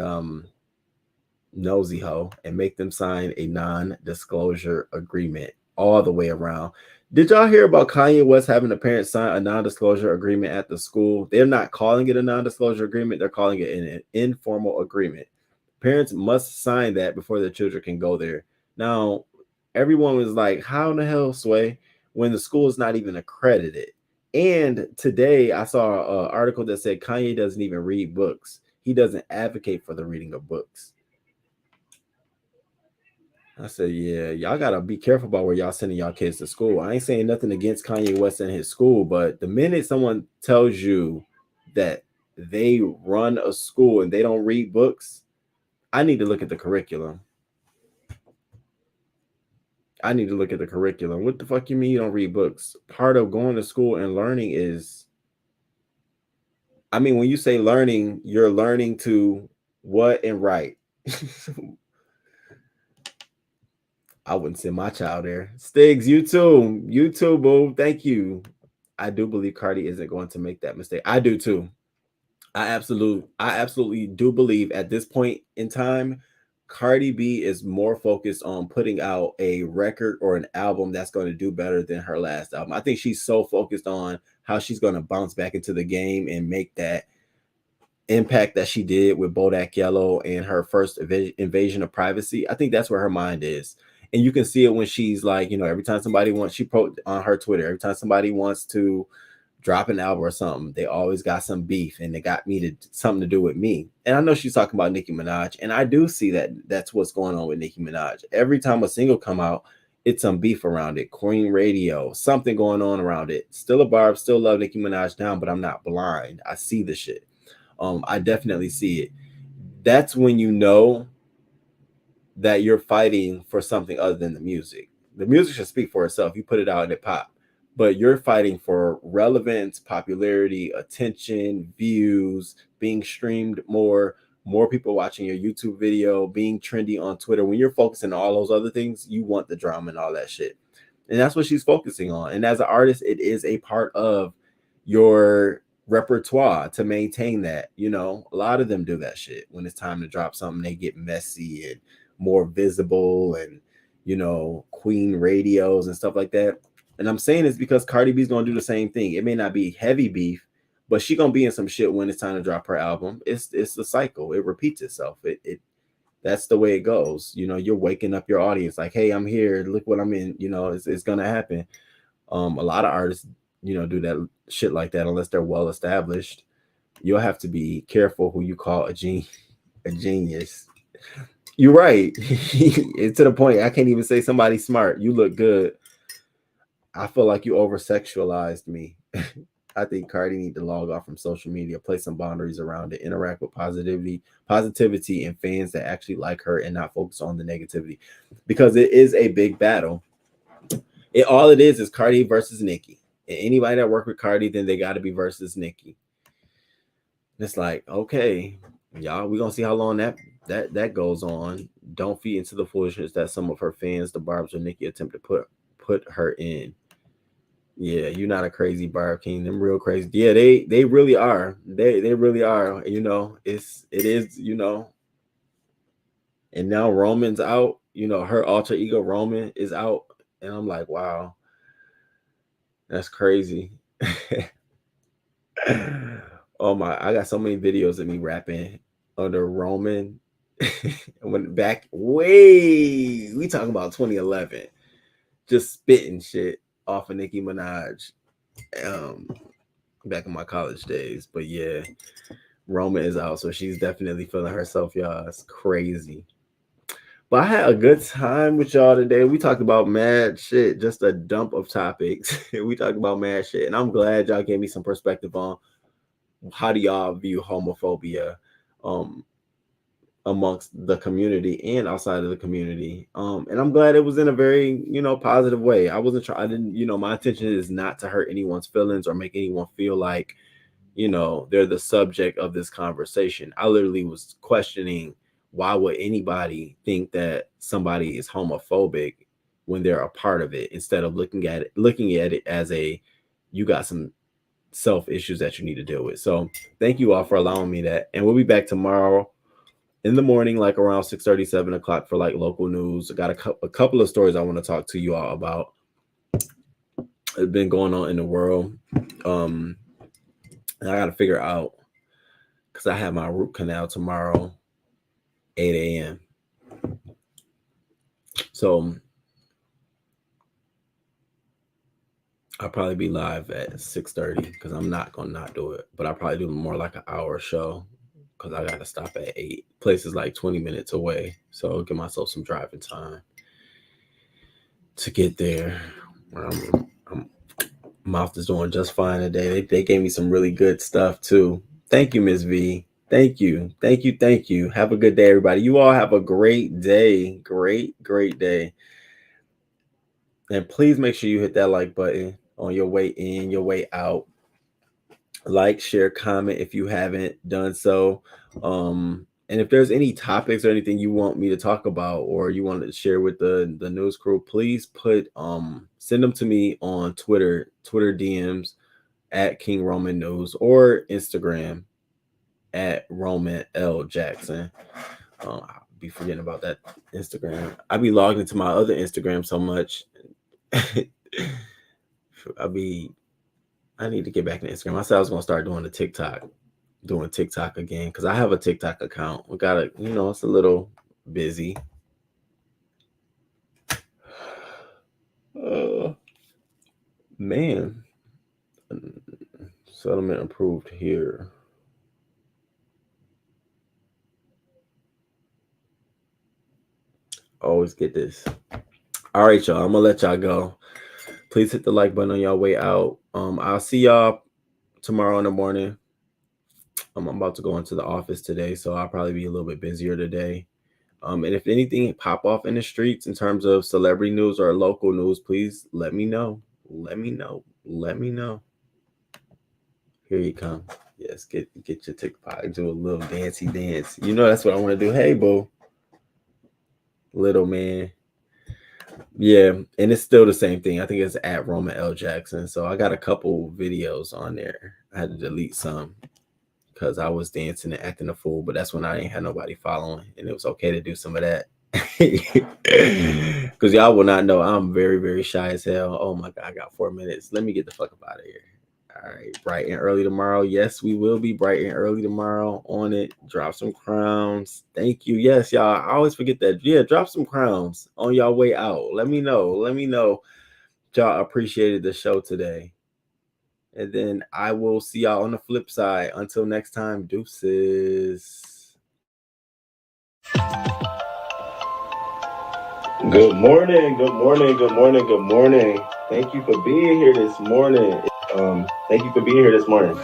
S1: Nosy Ho and make them sign a non-disclosure agreement all the way around. Did y'all hear about Kanye West having a parent sign a non-disclosure agreement at the school? They're not calling it a non-disclosure agreement. They're calling it an informal agreement. Parents must sign that before their children can go there. Now, everyone was like, how in the hell, Sway, when the school is not even accredited? And today I saw an article that said Kanye doesn't even read books. He doesn't advocate for the reading of books. I said, yeah, y'all got to be careful about where y'all sending y'all kids to school. I ain't saying nothing against Kanye West and his school, but the minute someone tells you that they run a school and they don't read books, I need to look at the curriculum. What the fuck you mean you don't read books? Part of going to school and learning is, when you say learning, you're learning to what and write. I wouldn't send my child there. Stiggs, you too, boo. Thank you. I do believe Cardi isn't going to make that mistake. I do too. I absolutely do believe at this point in time, Cardi B is more focused on putting out a record or an album that's going to do better than her last album. I think she's so focused on how she's going to bounce back into the game and make that impact that she did with Bodak Yellow and her first invasion of privacy. I think that's where her mind is. And you can see it when she's like, every time somebody wants, she wrote on her Twitter, every time somebody wants to drop an album or something, they always got some beef and they got something to do with me. And I know she's talking about Nicki Minaj, and I do see that that's what's going on with Nicki Minaj. Every time a single come out, it's some beef around it. Queen Radio, something going on around it. Still a barb, still love Nicki Minaj down, but I'm not blind. I see the shit. I definitely see it. That's when you know that you're fighting for something other than the music. The music should speak for itself. You put it out and it pop. but you're fighting for relevance, popularity, attention, views, being streamed more people watching your YouTube video, being trendy on Twitter. When you're focusing on all those other things, you want the drama and all that shit. And that's what she's focusing on. And as an artist, it is a part of your repertoire to maintain that. You know, a lot of them do that shit. When it's time to drop something, they get messy and more visible and, you know, queen radios and stuff like that. And I'm saying this because Cardi B's gonna do the same thing. It may not be heavy beef, but she gonna be in some shit when it's time to drop her album. It's the cycle. It repeats itself. It that's the way it goes. You know, you're waking up your audience like, hey, I'm here. Look what I'm in. You know, it's gonna happen. A lot of artists, you know, do that shit like that unless they're well established. You'll have to be careful who you call a genius. You're right. It's to the point I can't even say somebody smart. You look good. I feel like you over sexualized me. I think Cardi need to log off from social media, place some boundaries around it, interact with positivity and fans that actually like her and not focus on the negativity, because it is a big battle. All it is Cardi versus Nicki. And anybody that work with Cardi, then they got to be versus Nicki. It's like, okay, y'all, we're gonna see how long that goes on. Don't feed into the foolishness that some of her fans, the Barbs or Nicki, attempt to put her in. Yeah, you're not a crazy Barb King. Them real crazy. Yeah, they really are. They really are. You know, it is, you know. And now Roman's out. You know, her alter ego Roman is out. And I'm like, wow. That's crazy. Oh my, I got so many videos of me rapping under Roman. When back we talking about 2011. Just spitting shit off of Nicki Minaj back in my college days. But yeah, Roma is out, so she's definitely feeling herself, y'all. It's crazy. But I had a good time with y'all today. We talked about mad shit, just a dump of topics. We talked about mad shit, and I'm glad y'all gave me some perspective on how do y'all view homophobia amongst the community and outside of the community. And I'm glad it was in a very, you know, positive way. I didn't, you know, my intention is not to hurt anyone's feelings or make anyone feel like, you know, they're the subject of this conversation. I literally was questioning, why would anybody think that somebody is homophobic when they're a part of it, instead of looking at it as you got some self issues that you need to deal with. So thank you all for allowing me that. And we'll be back tomorrow in the morning, like around 6:30, 7 o'clock for like local news. I got a couple of stories I want to talk to you all about. It's been going on in the world. And I got to figure out, because I have my root canal tomorrow, 8 a.m. So I'll probably be live at 6:30 because I'm not going to not do it. But I'll probably do more like an hour show because I got to stop at 8. Places like 20 minutes away. So I'll give myself some driving time to get there. Mouth is doing just fine today. They gave me some really good stuff too. Thank you, Ms. V. Thank you. Have a good day, everybody. You all have a great day. Great day. And please make sure you hit that like button on your way in, your way out. Like, share, comment if you haven't done so. And if there's any topics or anything you want me to talk about or you want to share with the news crew, please send them to me on Twitter DMs at King Roman News, or Instagram at Roman L Jackson. I'll be forgetting about that Instagram. I be logged into my other Instagram so much. I need to get back in Instagram. I said I was gonna start doing TikTok again, because I have a TikTok account. We gotta, it's a little busy. Man, settlement approved here. Always get this. All right, y'all. I'm gonna let y'all go. Please hit the like button on y'all way out. I'll see y'all tomorrow in the morning. I'm about to go into the office today, so I'll probably be a little bit busier today. And if anything pop off in the streets in terms of celebrity news or local news, please let me know. let me know. Let me know. Here you come. Yes, get your TikTok. Do a little dancey dance. You know that's what I want to do. Hey, boo. Little man. Yeah, and it's still the same thing. I think it's at Roman L. Jackson. So I got a couple videos on there. I had to delete some because I was dancing and acting a fool, but that's when I ain't had nobody following, and it was okay to do some of that. Because y'all will not know I'm very, very shy as hell. Oh my God, I got 4 minutes. Let me get the fuck up out of here. All right, bright and early tomorrow. Yes, we will be bright and early tomorrow on it. Drop some crowns. Thank you. Yes, y'all. I always forget that. Yeah, drop some crowns on y'all way out. Let me know. Let me know y'all appreciated the show today. And then I will see y'all on the flip side. Until next time, deuces. Good morning. Good morning. Good morning. Good morning. Thank you for being here this morning. Thank you for being here this morning.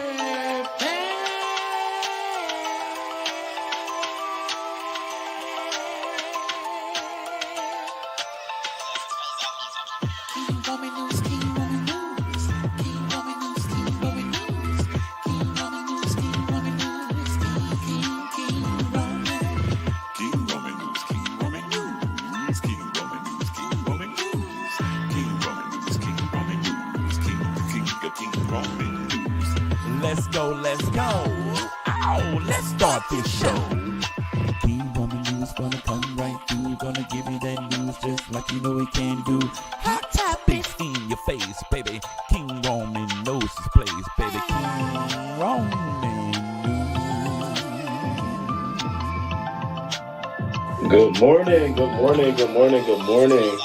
S2: Let's go, let's go. Oh, let's start this show. King Roman News gonna come right through. Gonna give you that news just like you know he can do. Hot topics in your face, baby. King Roman knows his place, baby. King Roman News.
S1: Good morning, good morning, good morning, good morning.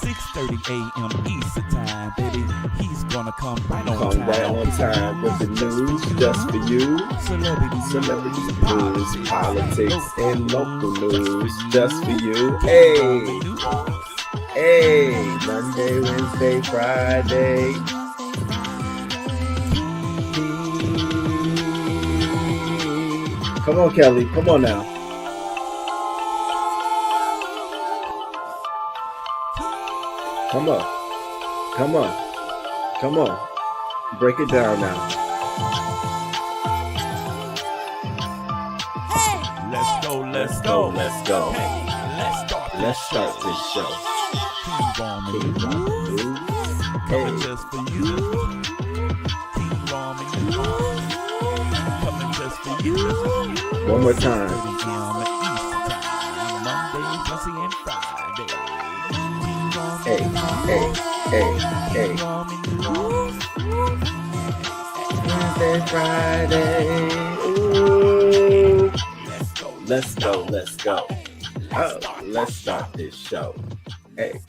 S2: 6:30 a.m. Eastern time, baby. He's gonna come right on
S1: Come
S2: time.
S1: right on time with the news just for you. Celebrity news, politics, and local news just for you. Hey, hey, Monday, Wednesday, Friday. Come on, Kelly. Come on now. Come on. Come on. Come on. Break it down now.
S2: Hey, let's go, let's go,
S1: let's go.
S2: Hey,
S1: let's start this show.
S2: King Roman News, coming just for you. King Roman News, coming just for you.
S1: One more time.
S2: Monday, Wednesday, and Friday.
S1: Hey, hey, hey, hey. Wednesday, Friday. Ooh. Let's go, let's go. Oh, let's start this show. Hey.